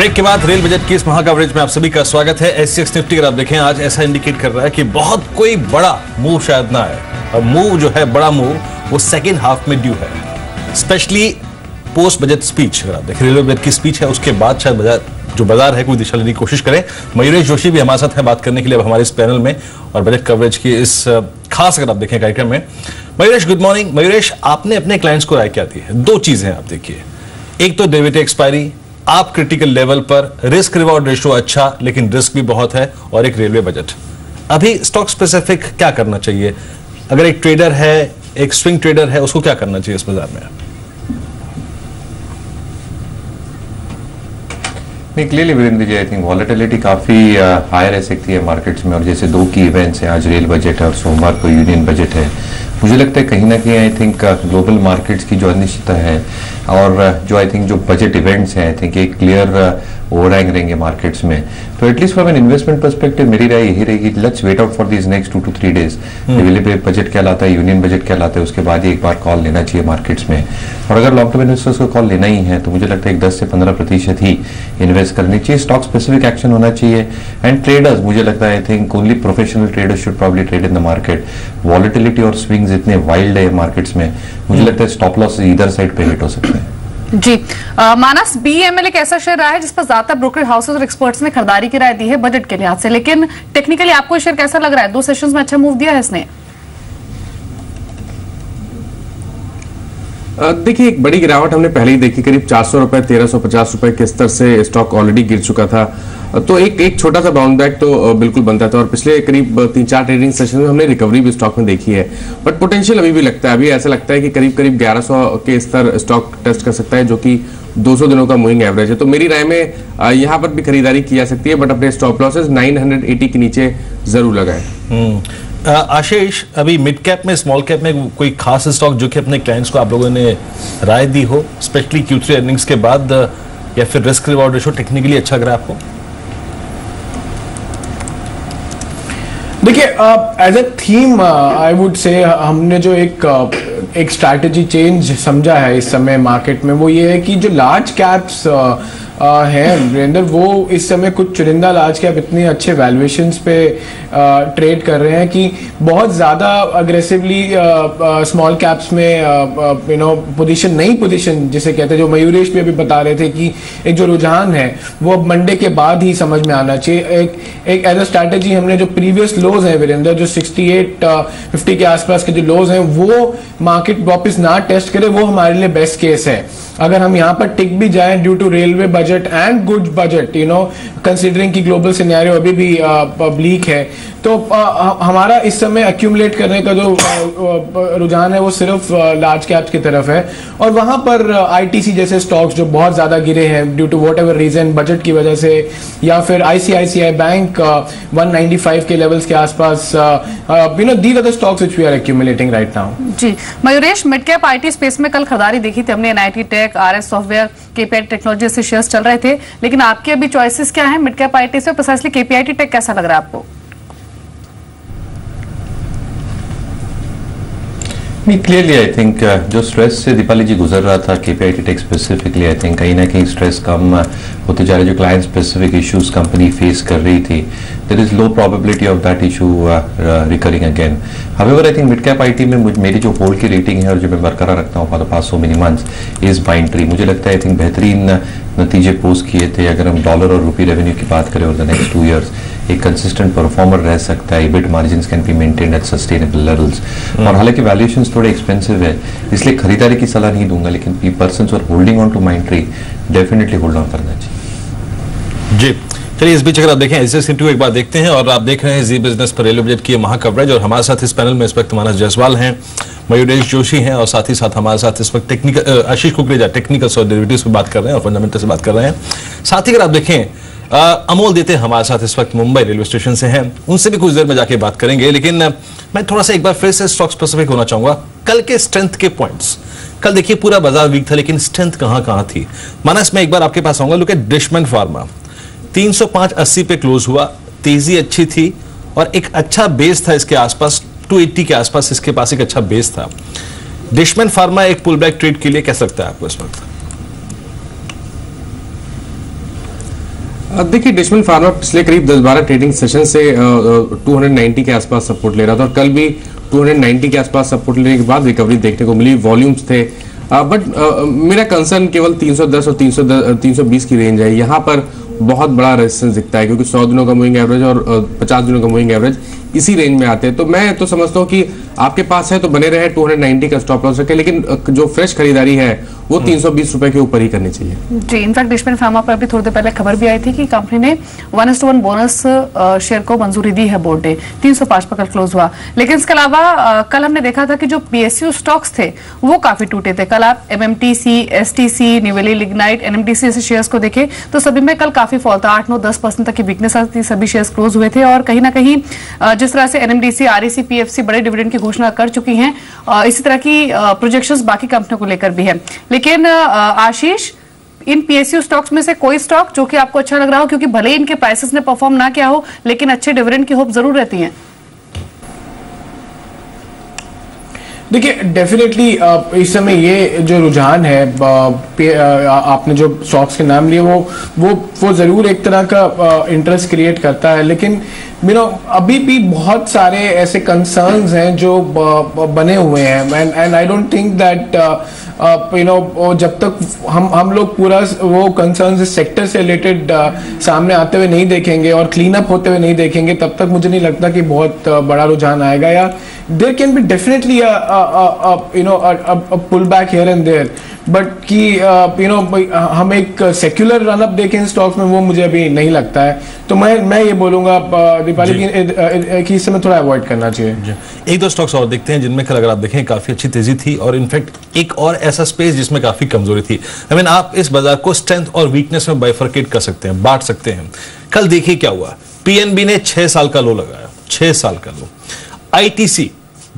Break के बाद rail budget की इस महा कवरेज में आप सभी का स्वागत है। एससीएक्स निफ्टी अगर आप देखें आज ऐसा इंडिकेट कर रहा है कि बहुत कोई बड़ा मूव शायद ना आए, और मूव जो है बड़ा मूव वो सेकेंड हाफ में ड्यू है, स्पेशली पोस्ट बजट स्पीच। अगर आप देखें रेलवे बजट की स्पीच है उसके बाद शायद जो बाजार है कोई दिशा लेने की कोशिश करें। मयूरेश जोशी भी हमारे साथ है बात करने के लिए अब हमारे इस पैनल में और बजट कवरेज की इस खास अगर आप देखें कार्यक्रम में। Mayuresh good morning. मयूरेश, आपने अपने क्लाइंट्स को राय क्या दी है? दो चीजें आप देखिए, एक तो डेरिवेटिव एक्सपायरी, आप क्रिटिकल लेवल पर, रिस्क रिवॉर्ड रेशो अच्छा लेकिन रिस्क भी बहुत है, और एक रेलवे बजट। अभी स्टॉक स्पेसिफिक क्या करना चाहिए? अगर एक ट्रेडर है, एक स्विंग ट्रेडर है, उसको क्या करना चाहिए इस बाजार में? नहीं, clearly Virendra ji, I think volatility काफी हाई रह सकती है मार्केट्स में, और जैसे दो की इवेंट्स हैं, आज रेल बजट है और सोमवार को यूनियन बजट है। मुझे लगता है कहीं ना कहीं आई थिंक ग्लोबल मार्केट्स की जो अनिश्चितता है और जो आई थिंक जो बजट इवेंट्स हैं, आई थिंक एक क्लियर ओवरहैंग रहेंगे मार्केट्स में। तो at least from an investment perspective मेरी राय यही रहेगी, let's wait out for these next 2 to 3 days। Railway budget क्या लाता है, यूनियन बजट क्या लाता है, उसके बाद ही एक बार कॉल लेना चाहिए मार्केट्स में। और अगर लॉन्ग टर्म इन्वेस्टर्स को कॉल लेना ही है तो मुझे लगता है 10 से 15% ही इन्वेस्ट करनी चाहिए। स्टॉक स्पेसिफिक एक्शन होना चाहिए, एंड ट्रेडर्स मुझे लगता है I think only professional traders should probably trade in the market. Volatility और स्विंग्स इतने वाइल्ड है मार्केट्स में, मुझे लगता है स्टॉप लॉस इधर साइड पे हिट हो सकते हैं। जी मानस, BEML एक ऐसा शेयर रहा है जिस पर ज्यादातर ब्रोकर हाउसेस और एक्सपर्ट्स ने खरीदारी की राय दी है बजट के लिहाज से, लेकिन टेक्निकली आपको शेयर कैसा लग रहा है? 2 सेशंस में अच्छा मूव दिया है इसने? देखिए, एक बड़ी गिरावट हमने पहले ही देखी, करीब 400 रुपए 1350 रुपए के स्तर से स्टॉक ऑलरेडी गिर चुका था, तो एक छोटा सा बाउंड बैक तो बिल्कुल बनता था, और पिछले करीब 3-4 ट्रेडिंग सेशन में हमने रिकवरी भी स्टॉक में देखी है। बट पोटेंशियल अभी भी लगता है, अभी ऐसा लगता है कि करीब 1100 के स्तर स्टॉक टेस्ट कर सकता है, जो कि 200 दिनों का मूविंग एवरेज है। तो मेरी राय में यहाँ पर भी खरीदारी की जा सकती है, बट अपने स्टॉप लॉसेस 980 के नीचे जरूर लगाए। आशीष, अभी मिड कैप में, स्मॉल कैप में कोई खास स्टॉक जो कि अपने क्लाइंट्स को आप लोगों ने राय दी हो, स्पेशली Q3 अर्निंग्स के बाद, या फिर रिस्क रिवॉर्ड रेशो टेक्निकली अच्छा लग रहा है आपको? देखिए, as a theme I would say हमने जो एक स्ट्रैटेजी चेंज समझा है इस समय मार्केट में, वो ये है कि जो लार्ज कैप्स हैं वीरेंद्र, वो इस समय कुछ चुनिंदा लार्ज कैप इतने अच्छे वैल्यूएशंस पे ट्रेड कर रहे हैं कि बहुत ज़्यादा अग्रेसिवली स्मॉल कैप्स में पोजीशन, नई पोजीशन जिसे कहते हैं, जो मयूरेश भी अभी बता रहे थे कि एक जो रुझान है वो अब मंडे के बाद ही समझ में आना चाहिए। एक एज अ स्ट्रैटेजी हमने जो प्रीवियस लोज हैं वीरेंद्र, जो 6850 के आसपास के जो लोज हैं, वो मार्केट वापस ना टेस्ट करे, वो हमारे लिए बेस्ट केस है। अगर हम यहाँ पर टिक भी जाएं due to railway budget and good budget, considering कि ग्लोबल सिनेरियो अभी भी ब्लीक है, तो हमारा इस समय एक्यूमुलेट करने का जो रुझान है वो सिर्फ लार्ज कैप्स की तरफ है। और वहां पर ITC जैसे स्टॉक्स जो बहुत ज्यादा गिरे हैं due to whatever reason, budget की वजह से, या फिर ICICI बैंक 195 के लेवल्स के आसपास, these are the stocks which we are accumulating right now. जी Mayuresh, mid cap IT space में कल खरीदारी देखी थी हमने, NIT tech, RS software, KPIT technology से शेयर्स चल रहे थे, लेकिन आपके अभी चॉइसेस क्या है मिड कैप IT से? प्रिसाइसली KPIT टेक कैसा लग रहा है आपको? नहीं, क्लियरली आई थिंक जो स्ट्रेस से दीपाली जी गुजर रहा था KPIT tech specifically, I think कहीं ना कहीं स्ट्रेस कम होते जा रहे, जो client specific issues company face कर रही थी, there is low probability of that issue recurring again. However I think mid cap IT में मेरी जो होल्ड की रेटिंग है और जो मैं बरकरार रखता हूँ for the past so many months is बाइंट्री। मुझे लगता है आई थिंक बेहतरीन नतीजे पोस्ट किए थे। अगर हम डॉलर और रुपी रेवेन्यू की बात करें ओवर द नेक्स्ट 2 years, एक कंसिस्टेंट परफॉर्मर रह सकता है, EBIT margins can be maintained eight sustainable levels. और हालांकि वैल्यूएशंस थोड़े एक्सपेंसिव है, इसलिए खरीदारी की सलाह नहीं दूंगा, लेकिन persons are holding on to Mindtree definitely hold on करना चाहिए। जी चलिए, इस बीच अगर आप देखें एससीएक्स निफ्टी एक बार देखते हैं, और आप देख रहे हैं जी बिजनेस पर रेलवे बजट की महा कवरेज, और हमारे साथ इस पैनल में इस वक्त मानस जायसवाल हैं, मयूरेश जोशी हैं, और साथ ही साथ हमारे साथ इस वक्त टेक्निकल आशीष कुकरेजा टेक्निकल और डेरिवेटिव्स पे बात कर रहे हैं और फंडामेंटल से बात कर रहे हैं। साथ ही अगर आप देखें अमोल देते हमारे साथ इस वक्त मुंबई रेलवे स्टेशन से हैं, उनसे भी कुछ देर में जाके बात करेंगे, लेकिन मैं थोड़ा सा एक बार फिर से स्टॉक स्पेसिफिक होना चाहूंगा। कल के स्ट्रेंथ के पॉइंट्स, कल देखिए पूरा बाजार वीक था, लेकिन स्ट्रेंथ कहां थी? मानस, मैं एक बार आपके पास आऊंगा। लुक एट डिशमन फार्मा, 305.80 पे क्लोज हुआ, तेजी अच्छी थी और एक अच्छा बेस था इसके आसपास, 280 के आसपास इसके पास एक अच्छा बेस था। डिशमन फार्मा एक पुल बैक ट्रेड के लिए कैसा लगता है आपको इस वक्त? देखिए डिशमन फार्मा पिछले करीब 10-12 ट्रेडिंग सेशन से 290 के आसपास सपोर्ट ले रहा था और कल भी 290 के आसपास सपोर्ट लेने के बाद रिकवरी देखने को मिली, वॉल्यूम्स थे। बट मेरा कंसर्न केवल 310 और 320 की रेंज है। यहाँ पर बहुत बड़ा रेजिस्टेंस दिखता है क्योंकि 100 दिनों का मूविंग एवरेज और 50 दिनों का मूविंग एवरेज इसी रेंज में आते हैं। तो मैं तो समझता हूँ कि आपके पास है तो बने रहे, 290 का स्टॉप लॉस रखे, लेकिन जो फ्रेश खरीदारी है वो 320 रुपए के ऊपर ही करनी चाहिए। जी, इनफैक्ट डिशमन फार्मा पर भी थोड़ी देर पहले खबर भी आई थी कि कंपनी ने 1:1 बोनस शेयर को मंजूरी दी है बोर्ड ने। 305 पर कल क्लोज हुआ। लेकिन इसके अलावा कल हमने देखा था कि जो PSU स्टॉक्स थे वो काफी टूटे थे। कल आप MMTC, STC, न्यूवेली लिग्नाइट, NMDC ऐसे शेयर्स को देखें तो सभी में कल काफी फॉल था। 8-9-10% तक की वीकनेस आती, सभी शेयर्स क्लोज हुए थे। और कहीं ना कहीं जिस तरह से NMDC, REC, PFC बड़े डिविडेंड की घोषणा कर चुकी हैं, इसी तरह की प्रोजेक्शंस बाकी कंपनियों को लेकर भी है। लेकिन आशीष, इन PSU स्टॉक्स में से कोई स्टॉक जो कि आपको अच्छा लग रहा हो, क्योंकि भले इनके प्राइसेस ने परफॉर्म ना किया हो लेकिन अच्छे डिविडेंड की होप जरूर रहती है। देखिए डेफिनेटली इस समय ये जो रुझान है, आपने जो स्टॉक्स के नाम लिए वो जरूर एक तरह का इंटरेस्ट क्रिएट करता है, लेकिन अभी भी बहुत सारे ऐसे कंसर्न्स हैं जो बने हुए हैं and I don't think that जब तक हम लोग पूरा वो कंसर्न्स इस सेक्टर से रिलेटेड सामने आते हुए नहीं देखेंगे और क्लीन अप होते हुए नहीं देखेंगे, तब तक मुझे नहीं लगता कि बहुत बड़ा रुझान आएगा। या there can be definitely pull back here and there, but कि हम एक सेक्युलर रनअप देखें स्टॉक्स में, वो मुझे अभी नहीं लगता है। तो मैं ये बोलूंगा दीपाली कि इस समय थोड़ा अवॉइड करना चाहिए। एक दो स्टॉक्स और देखते हैं जिनमें कल अगर आप देखें काफी अच्छी तेजी थी, और इनफैक्ट एक और ऐसा स्पेस जिसमें काफी कमजोरी थी। आई मीन आप इस बाजार को स्ट्रेंथ और वीकनेस में बाइफरकेट कर सकते हैं, बांट सकते हैं। कल देखिए क्या हुआ। PNB ने 6 साल का लो लगाया, 6 साल का लो। ITC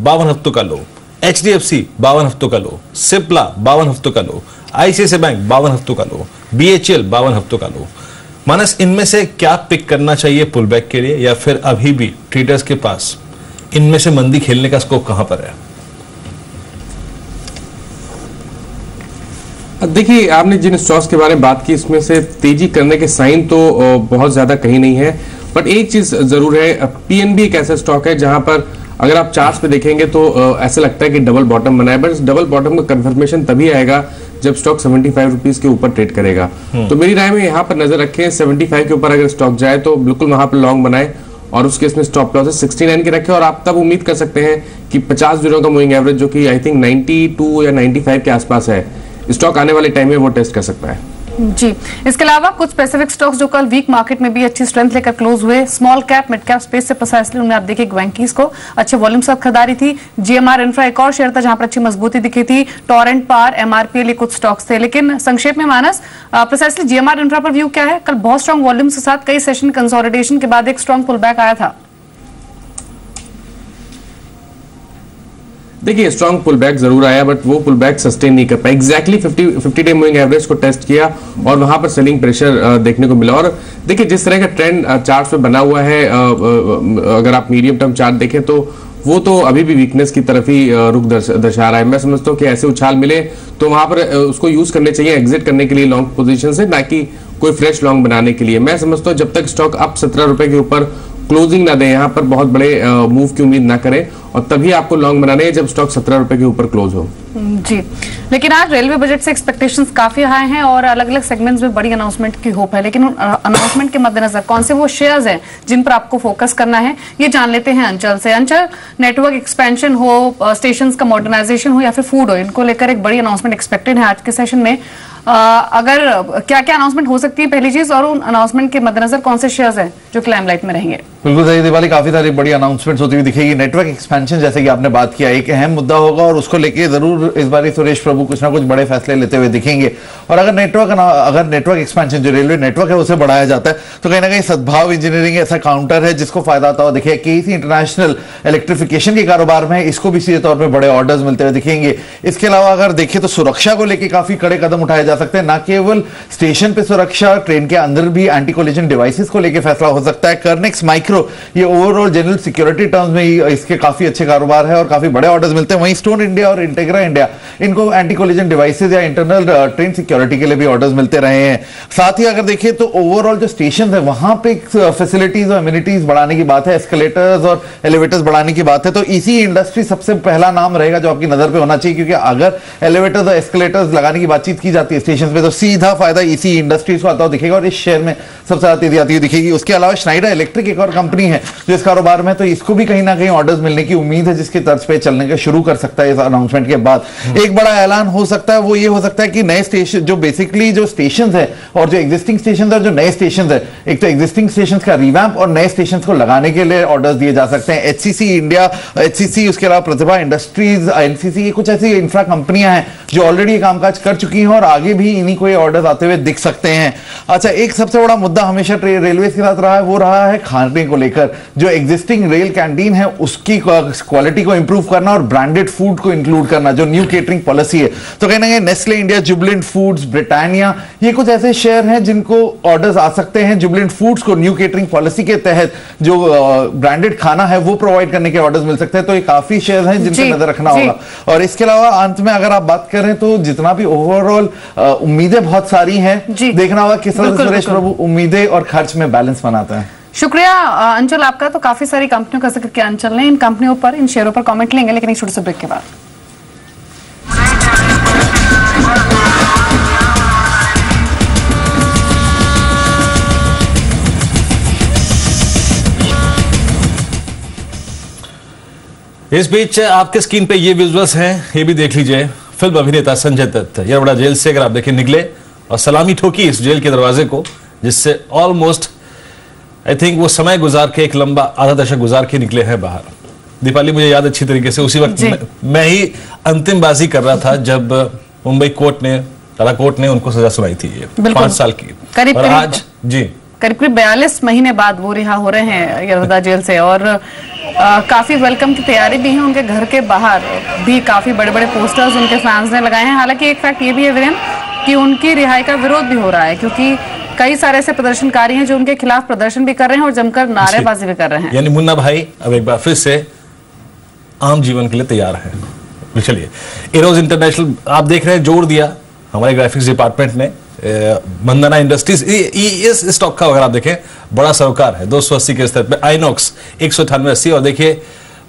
52 हफ्तों का लो, HDFC 52 हफ्तों का लो, सिप्ला 52 हफ्तों का लो, ICICI बैंक 52 हफ्तों का लो, BHEL 52 हफ्तों का लो। मानस, इनमें से क्या पिक करना चाहिए पुल बैक के लिए, या फिर अभी भी ट्रेडर्स के पास इनमें से मंदी खेलने का स्कोप कहां पर है? देखिए आपने जिन स्टॉक्स के बारे में बात की, इसमें से तेजी करने के साइन तो बहुत ज्यादा कहीं नहीं है, बट एक चीज जरूर है, PNB एक ऐसा स्टॉक है जहां पर अगर आप चार्ट्स पे देखेंगे तो ऐसा लगता है कि डबल बॉटम बना है, बट इस डबल बॉटम का कंफर्मेशन तभी आएगा जब स्टॉक 75 रुपीज के ऊपर ट्रेड करेगा। तो मेरी राय में यहाँ पर नजर रखें, 75 के ऊपर अगर स्टॉक जाए तो बिल्कुल वहां पर लॉन्ग बनाए, और उसके इसमें स्टॉप लॉस 69 के रखे, और आप तब उम्मीद कर सकते हैं कि 50 दिनों का मूविंग एवरेज जो कि आई थिंक 92 या 95 के आसपास है, स्टॉक आने वाले टाइम में वो टेस्ट कर सकता है। जी, इसके अलावा कुछ स्पेसिफिक स्टॉक्स जो कल वीक मार्केट में भी अच्छी स्ट्रेंथ लेकर क्लोज हुए, small cap mid cap space से प्रिसाइसली उनमें आप देखिए वेंकीज को अच्छे वॉल्यूम साथ खरीदारी थी। GMR इंफ्रा एक और शेयर था जहां पर अच्छी मजबूती दिखी थी। टोरेंट, पार, MRPL कुछ स्टॉक्स थे। लेकिन संक्षेप में मानस, प्रिसाइसली GMR इंफ्रा पर व्यू क्या है? कल बहुत स्ट्रॉन्ग वॉल्यूम के साथ कई सेशन कंसोलिडेशन के बाद एक स्ट्रॉन्ग पुल बैक आया था। देखिए स्ट्रॉन्ग पुल बैक जरूर आया, बट वो पुल बैक सस्टेन नहीं कर पाया। एग्जैक्टली 50 डे मूविंग एवरेज को टेस्ट किया और वहां पर सेलिंग प्रेशर देखने को मिला। और देखिए जिस तरह का ट्रेंड चार्ट पे बना हुआ है, अगर आप मीडियम टर्म चार्ट देखें तो वो तो अभी भी वीकनेस की तरफ ही रुख दर्शा रहा है। मैं समझता हूँ कि ऐसे उछाल मिले तो वहां पर उसको यूज करने चाहिए एग्जिट करने के लिए लॉन्ग पोजीशन से, ना कि कोई फ्रेश लॉन्ग बनाने के लिए। मैं समझता हूँ जब तक स्टॉक अब 17 रुपए के ऊपर क्लोजिंग ना दे, यहाँ पर बहुत बड़े मूव की उम्मीद ना करें, और तभी आपको लॉन्ग बनाने हैं जब स्टॉक 17 रुपए के ऊपर क्लोज हो। जी, लेकिन आज रेलवे बजट से एक्सपेक्टेशंस काफी हाई हैं और अलग अलग सेगमेंट्स में बड़ी अनाउंसमेंट की होप है। लेकिन उन अनाउंसमेंट के मद्देनजर कौन से वो शेयर्स हैं जिन पर आपको फोकस करना है, ये जान लेते हैं अंचल से। अंचल, नेटवर्क एक्सपेंशन हो, स्टेशंस का मॉडर्नाइजेशन हो या फिर फूड हो, इनको लेकर एक बड़ी अनाउंसमेंट एक्सपेक्टेड है आज के सेशन में। अगर क्या क्या अनाउंसमेंट हो सकती है पहली चीज, और उन अनाउंसमेंट के मद्देनजर कौन से शेयर्स हैं जो कि लाइमलाइट में रहेंगे? बिल्कुल सही दिवाली, काफी सारी बड़ी अनाउंसमेंट्स होती हुई दिखेगी। नेटवर्क एक्सपेंशन जैसे कि आपने बात किया एक अहम मुद्दा होगा, और उसको लेके जरूर इस बार सुरेश प्रभु कुछ ना कुछ बड़े फैसले लेते हुए दिखेंगे। और अगर नेटवर्क एक्सपेंशन जो रेलवे नेटवर्क है उसे बढ़ाया जाता है तो कहीं ना कहीं सद्भाव इंजीनियरिंग ऐसा काउंटर है जिसको फायदा आता हुआ दिखे। KEC इंटरनेशनल इलेक्ट्रिफिकेशन के कारोबार में इसको भी सीधे तौर पर बड़े ऑर्डर्स मिलते हुए दिखेंगे। इसके अलावा अगर देखें तो सुरक्षा को लेकर काफी कड़े कदम उठाए जा सकते हैं, ना केवल स्टेशन पे सुरक्षा, ट्रेन के अंदर भी एंटी कोलिजन डिवाइसेस को लेकर फैसला हो सकता है। कर्नेक्स माइक्रो ये ओवरऑल जनरल सिक्योरिटी टर्म्स में इसके काफी अच्छे कारोबार है और काफी बड़े ऑर्डर्स मिलते हैं। वहीं स्टोन इंडिया और इंटेग्रा इंडिया, इनको एंटी कोलिजन डिवाइसेज या इंटरनल ट्रेन सिक्योरिटी के लिए भी ऑर्डर्स मिलते रहे हैं। साथ ही अगर देखिए तो ओवरऑल जो स्टेशन है वहां पे फैसिलिटीज और एमिनिटीज बढ़ाने की बात है, एस्केलेटर्स और एलिवेटर्स बढ़ाने की बात है, तो इसी इंडस्ट्री सबसे पहला नाम रहेगा जो आपकी नजर पे होना चाहिए, क्योंकि अगर एलिवेटर्स और एस्केलेटर्स लगाने की बातचीत की जाती है स्टेशन पे तो सीधा फायदा इसी इंडस्ट्रीज को आता हुआ दिखेगा और इस शेयर में सबसे ज्यादा तेजी आती हुई दिखेगी। उसके अलावा स्नाइडर इलेक्ट्रिक एक और कंपनी है जो इस कारोबार में, तो इसको भी कहीं ना कहीं ऑर्डर्स मिलने की उम्मीद है, जिसके तर्ज पे चलने का शुरू कर सकता है इस अनाउंसमेंट के बाद। एक बड़ा ऐलान हो सकता है, वो ये हो सकता है कि नए स्टेशन जो बेसिकली जो स्टेशन है और जो एग्जिस्टिंग स्टेशन और जो नए स्टेशन है, एक तो एग्जिस्टिंग स्टेशन का रिवैम्प और नए स्टेशन को लगाने के लिए ऑर्डर्स दिए जा सकते हैं। एचसीसी इंडिया, एचसीसी, उसके अलावा प्रतिभा इंडस्ट्रीज, एनसीसी, ये कुछ ऐसी इंफ्रा कंपनियां हैं जो ऑलरेडी ये कामकाज कर चुकी हैं और आगे भी इन्हीं को ये ऑर्डर्स आते हुए दिख सकते हैं। अच्छा, एक सबसे बड़ा मुद्दा हमेशा रेलवे के साथ रहा है, वो रहा है खाने को लेकर। जो एग्जिस्टिंग रेल कैंटीन है उसकी क्वालिटी को इंप्रूव करना और ब्रांडेड फूड को इंक्लूड करना, जो न्यू केटरिंग पॉलिसी है। तो कहना है Nestle India, Jubilant foods, Britannia, ये कुछ ऐसे शेयर हैं जिनको ऑर्डर्स आ सकते हैं। जुबिलेंट फूड्स को न्यू केटरिंग पॉलिसी के तहत जो ब्रांडेड खाना है वो प्रोवाइड करने के ऑर्डर्स मिल सकते हैं। तो ये काफी शेयर हैं जिन पर नजर रखना होगा। और इसके अलावा अंत में अगर आप बात करें तो जितना भी ओवरऑल उम्मीदें बहुत सारी हैं, देखना होगा किस तरह से सुरेश प्रभु उम्मीदें और खर्च में बैलेंस बनाता है। शुक्रिया अंचल आपका। तो काफी सारी कंपनियों का जिक्र किया अंचल ने। इन कंपनियों पर, इन शेयरों पर कमेंट लेंगे, लेकिन एक छोटे से ब्रेक के बाद। इस बीच आपके स्क्रीन पे ये विजुअल्स हैं, ये भी देख लीजिए। फिल्म अभिनेता संजय दत्त येरवड़ा जेल से अगर आप देखें निकले और सलामी ठोकी इस जेल के दरवाजे को, जिससे ऑलमोस्ट आई थिंक वो समय गुजार के, एक लंबा आधा दशक गुजार के निकले हैं बाहर। दीपाली मुझे याद अच्छी तरीके से, उसी वक्त मैं ही अंतिम बाजी कर रहा था जब मुंबई कोर्ट ने उनको सजा सुनाई थी, ये 5 साल की। करीब आज जी करीब 42 महीने बाद वो रिहा हो रहे हैं येरवड़ा जेल से। और काफी वेलकम की तैयारी भी है। उनके घर के बाहर भी काफी बड़े बड़े पोस्टर्स उनके फैंस ने लगाए हैं। हालांकि एक फैक्ट ये भी है वीरेन कि उनकी रिहाई का विरोध भी हो रहा है, क्योंकि कई सारे ऐसे प्रदर्शनकारी हैं जो उनके खिलाफ प्रदर्शन भी कर रहे हैं और जमकर नारेबाजी भी कर रहे हैं। यानी मुन्ना भाई अब एक बार फिर से आम जीवन के लिए तैयार है। चलिए, एरोज इंटरनेशनल आप देख रहे हैं, जोड़ दिया हमारे ग्राफिक्स डिपार्टमेंट ने। वंदना इंडस्ट्रीज इस स्टॉक का अगर आप देखें बड़ा सरोकार है 280 के स्तर पे। आइनॉक्स 198.80। और देखिए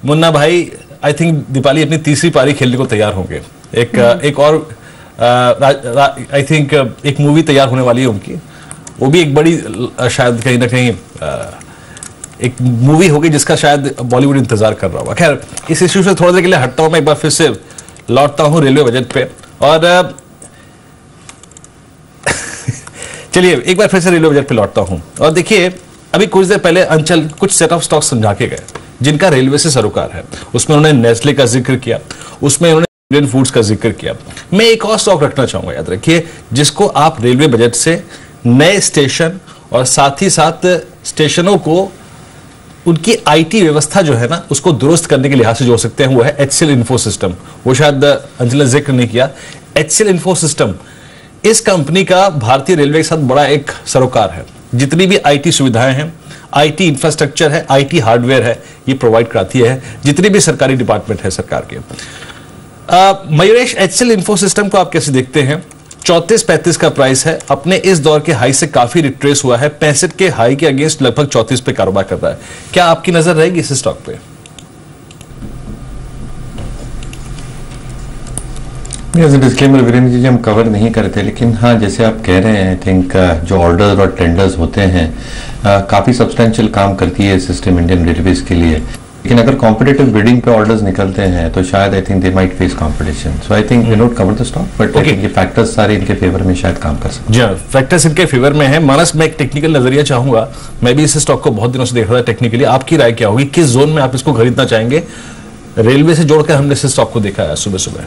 मुन्ना भाई आई थिंक दीपाली अपनी तीसरी पारी खेलने को तैयार होंगे। एक और आई थिंक एक मूवी तैयार होने वाली है उनकी, वो भी एक बड़ी शायद कहीं ना कहीं एक मूवी होगी जिसका शायद बॉलीवुड इंतजार कर रहा होगा। खैर, इस इश्यू से थोड़ी देर के लिए हटता हूं, मैं एक बार फिर से लौटता हूं रेलवे बजट पे। और चलिए एक बार फिर से रेलवे बजट पे लौटता हूं। और देखिए, अभी कुछ देर पहले अंचल कुछ सेट ऑफ स्टॉक्स समझा के गए जिनका रेलवे से सरोकार है। उसमें उन्होंने नेस्ले का जिक्र किया, उसमें उन्होंने इंडियन फूड्स का जिक्र किया। मैं एक और स्टॉक रखना चाहूंगा, याद रखिए, जिसको आप रेलवे बजट से नए स्टेशन और साथ ही साथ स्टेशनों को उनकी आईटी व्यवस्था जो है ना उसको दुरुस्त करने के लिहाज से जोड़ सकते हैं। वो है HCL इन्फो सिस्टम। वो शायद अंचल ने जिक्र नहीं किया। HCL इन्फो सिस्टम इस कंपनी का भारतीय रेलवे के साथ बड़ा एक सरोकार है। जितनी भी आईटी सुविधाएं हैं, आईटी इंफ्रास्ट्रक्चर है, आईटी हार्डवेयर है, ये प्रोवाइड कराती है जितने भी सरकारी डिपार्टमेंट है सरकार के। मयूरेश, HCL इन्फो सिस्टम को आप कैसे देखते हैं? 34-35 का प्राइस है, अपने इस दौर के हाई से काफी रिट्रेस हुआ है। 65 के हाई के अगेंस्ट लगभग 34 पे कारोबार कर रहा है। क्या आपकी नजर रहेगी इस स्टॉक पे? डिस्क्लेमर वीरेंद्र जी हम कवर नहीं करते, लेकिन हाँ जैसे आप कह रहे हैं आई थिंक जो ऑर्डर्स और टेंडर्स होते हैं काफी सब्सटेंशियल काम करती है सिस्टम इंडियन रेलवेज के लिए। लेकिन अगर कॉम्पिटिटिव बिडिंग पे ऑर्डर्स निकलते हैं तो शायद I think they might face competition. So I think we not cover the stock, but I think ये फैक्टर्स सारे इनके फेवर में शायद काम कर सकते हैं। जी, फैक्टर्स इनके फेवर में है। मानस, मैं एक टेक्निकल नजरिया चाहूंगा। मैं भी इस स्टॉक को बहुत दिनों से देख रहा था टेक्निकली। आपकी राय क्या होगी? किस जोन में आप इसको खरीदना चाहेंगे? रेलवे से जोड़कर हमने इस स्टॉक को देखा है सुबह सुबह।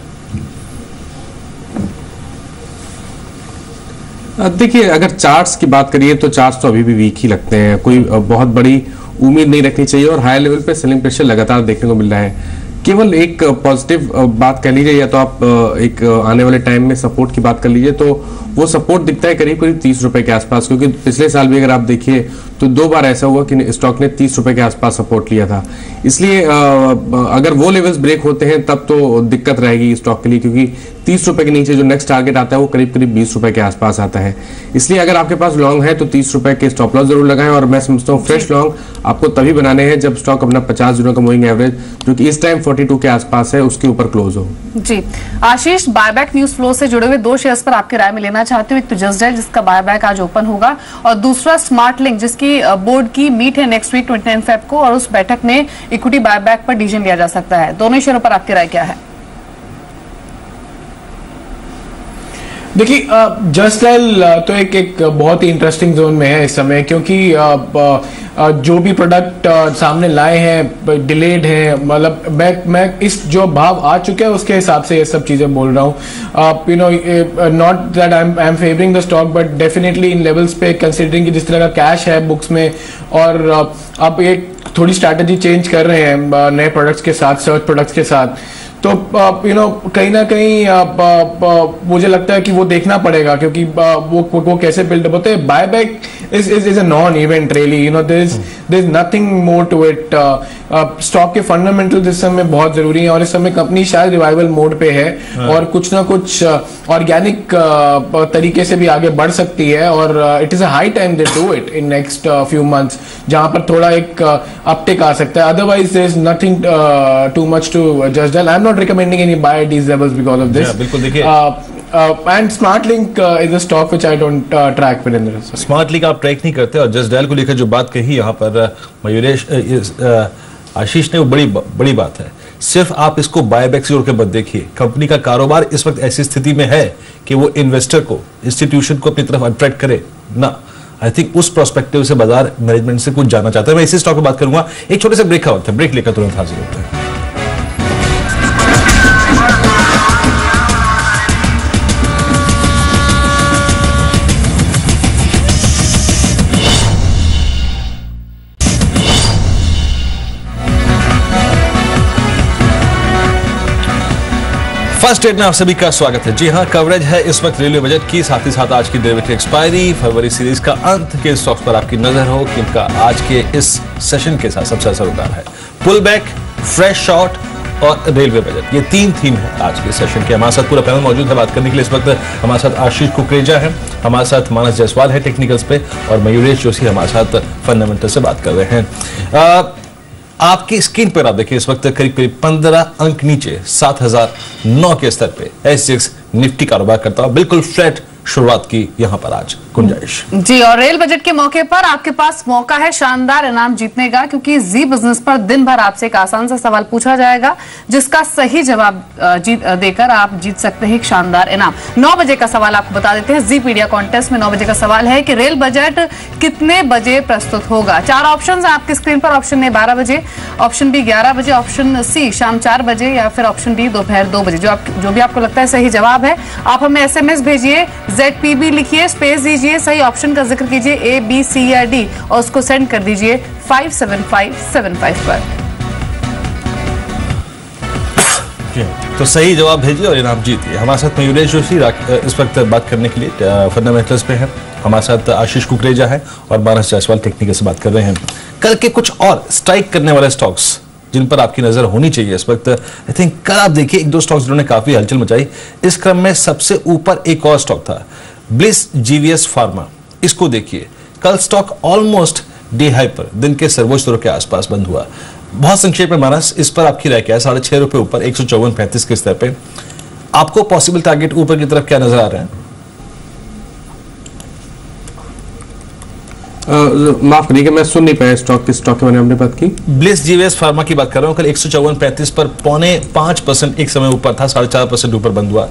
देखिए, अगर चार्ट्स की बात करिए तो चार्ट्स तो अभी भी वीक ही लगते हैं। कोई बहुत बड़ी उम्मीद नहीं रखनी चाहिए और हाई लेवल पे सेलिंग प्रेशर लगातार देखने को मिल रहा है। केवल एक पॉजिटिव बात कह लीजिए या तो आप एक आने वाले टाइम में सपोर्ट की बात कर लीजिए तो वो सपोर्ट दिखता है करीब करीब 30 रुपए के आसपास, क्योंकि पिछले साल भी अगर आप देखिए तो 2 बार ऐसा हुआ कि स्टॉक ने 30 रुपए के आसपास सपोर्ट लिया था। इसलिए अगर वो लेवल्स ब्रेक होते हैं तब तो दिक्कत रहेगी स्टॉक के लिए, क्योंकि 30 रुपए के नीचे जो नेक्स्ट टारगेट आता है वो करीब करीब 20 रुपए के आसपास आता है। इसलिए अगर आपके पास लॉन्ग है तो 30 रुपए के स्टॉप लॉस जरूर लगाएं, और मैं समझता हूँ फ्रेश लॉन्ग आपको तभी बनाने हैं जब स्टॉक अपना 50 दिनों का मूविंग एवरेज जो कि इस टाइम 42 के आसपास है उसके ऊपर क्लोज हो। जी आशीष, बायबैक न्यूज फ्लो से जुड़े हुए 2 शेयर्स पर आपकी राय में लेना चाहती हूँ। एक तो जस्ट डायल जिसका बायबैक आज ओपन होगा, और दूसरा स्मार्ट लिंक जिसकी बोर्ड की मीट है नेक्स्ट वीक 29 फेब को, और उस बैठक में इक्विटी बायबैक पर डिसीजन लिया जा सकता है। दोनों शेयरों पर आपकी राय क्या है? देखिए जस्ट डायल तो एक बहुत ही इंटरेस्टिंग जोन में है इस समय, क्योंकि जो भी प्रोडक्ट सामने लाए हैं डिलेड है, मतलब मैं इस जो भाव आ चुके हैं उसके हिसाब से ये सब चीजें बोल रहा हूँ। You know not that I am favouring the stock, but definitely in levels पे कंसिडरिंग कि जिस तरह का कैश है बुक्स में, और आप एक थोड़ी स्ट्रैटेजी चेंज कर रहे हैं नए प्रोडक्ट्स के साथ, सर्च प्रोडक्ट्स के साथ, तो यू नो कहीं ना कहीं मुझे लगता है कि वो देखना पड़ेगा, क्योंकि वो कैसे बिल्डअप होते हैं। Buyback is a non event really, you know there is nothing more to it. Stock के फंडामेंटल इस समय बहुत जरूरी है, और इस समय कंपनी शायद रिवाइवल मोड पे है, और कुछ ना कुछ ऑर्गेनिक तरीके से भी आगे बढ़ सकती है, और it is a high time they do it in next few months, जहां पर थोड़ा एक अपटिक आ सकता है। Otherwise there is nothing too much to just dial. I am not recommending any buy at these levels because of this. बिल्कुल देखिए, and smart link is a stock which I don't track with. Smart link आप track नहीं करते, और just dial को लेकर जो बात कही यहाँ पर मयूरेश आशीष ने, वो बड़ी बात है। सिर्फ आप इसको बायबैक से जोड़ के मत देखिए। कंपनी का कारोबार इस वक्त ऐसी स्थिति में है कि वो इन्वेस्टर को, इंस्टीट्यूशन को अपनी तरफ अट्रैक्ट करे ना। आई थिंक उस प्रोस्पेक्टिव से बाजार मैनेजमेंट से कुछ जानना चाहता है। मैं इसी स्टॉक पर बात करूंगा। एक छोटे से ब्रेक का वक्त है, ब्रेक लेकर तुरंत हाजिर होते हैं। फर्स्ट डेट में आप सभी का स्वागत है। जी हां, कवरेज है इस वक्त रेलवे बजट की, साथ ही साथ आज की डेरिवेटिव एक्सपायरी, फरवरी सीरीज का अंत के स्टॉक्स पर आपकी नजर हो कि इनका आज के इस सेशन के साथ सबसे असरदार है। पुल बैक, फ्रेश शॉट और रेलवे बजट, ये 3 थीम है आज के सेशन के। हमारे साथ पूरा पैनल मौजूद है बात करने के लिए। इस वक्त हमारे साथ आशीष कुकरेजा है, हमारे साथ मानस जायसवाल है टेक्निकल्स पे, और मयूरेश जोशी हमारे साथ फंडामेंटल से बात कर रहे हैं। आपकी स्क्रीन पर आप देखिए इस वक्त करीब करीब 15 अंक नीचे 7009 के स्तर पे SGX निफ्टी कारोबार करता है। बिल्कुल फ्लैट शुरुआत की यहां पर आज गुंजाइश। जी, और रेल बजट के मौके पर आपके पास मौका है शानदार इनाम जीतने का, क्योंकि जी बिजनेस पर दिन भर आपसे एक आसान सा सवाल पूछा जाएगा, जिसका सही जवाब देकर आप जीत सकते हैं एक शानदार इनाम। 9 बजे का सवाल आपको बता देते हैं। जी पीडिया कॉन्टेस्ट में 9 बजे का सवाल है कि रेल बजट कितने बजे प्रस्तुत होगा। 4 ऑप्शन है आपकी स्क्रीन पर। ऑप्शन ए 12 बजे, ऑप्शन बी 11 बजे, ऑप्शन सी शाम 4 बजे, या फिर ऑप्शन डी दोपहर 2 बजे। जो भी आपको लगता है सही जवाब है, आप हमें SMS भेजिए, ZPB लिखिए, स्पेस दीजिए, सही ऑप्शन का जिक्र कीजिए A, B, C या D, और उसको सेंड कर दीजिए 57575 पर। तो सही जवाब भेजिए और इनाम जीतिए। हमारे साथ मयूरेश जोशी इस वक्त बात करने के लिए फंडामेंटल्स पे है, हमारे साथ आशीष कुकरेजा है, और मानस जायसवाल टेक्निकल से बात कर रहे हैं। कल के कुछ और स्ट्राइक करने वाले स्टॉक्स जिन पर आपकी नजर होनी चाहिए इस वक्त, आई थिंक कल आप देखिए 1-2 स्टॉक्स जिन्होंने काफी हलचल मचाई। इस क्रम में सबसे ऊपर एक और स्टॉक था, ब्लिस GVS फार्मा। इसको देखिए, कल स्टॉक ऑलमोस्ट डे हाई पर, दिन के सर्वोच्च स्तरों के आसपास बंद हुआ। बहुत संक्षेप में मानस, इस पर आपकी राय क्या है? 6.5 रुपए ऊपर 154.35 के स्तर पे आपको पॉसिबल टारगेट ऊपर की तरफ क्या नजर आ रहा है? माफ करिएगा, मैं सुन नहीं पाया स्टॉक के बारे में आपने बात की। ब्लिस GVS फार्मा की बात कर रहा हूं। कल 154.35 पर 0.5% एक समय ऊपर था, 4.5% ऊपर बंद हुआ।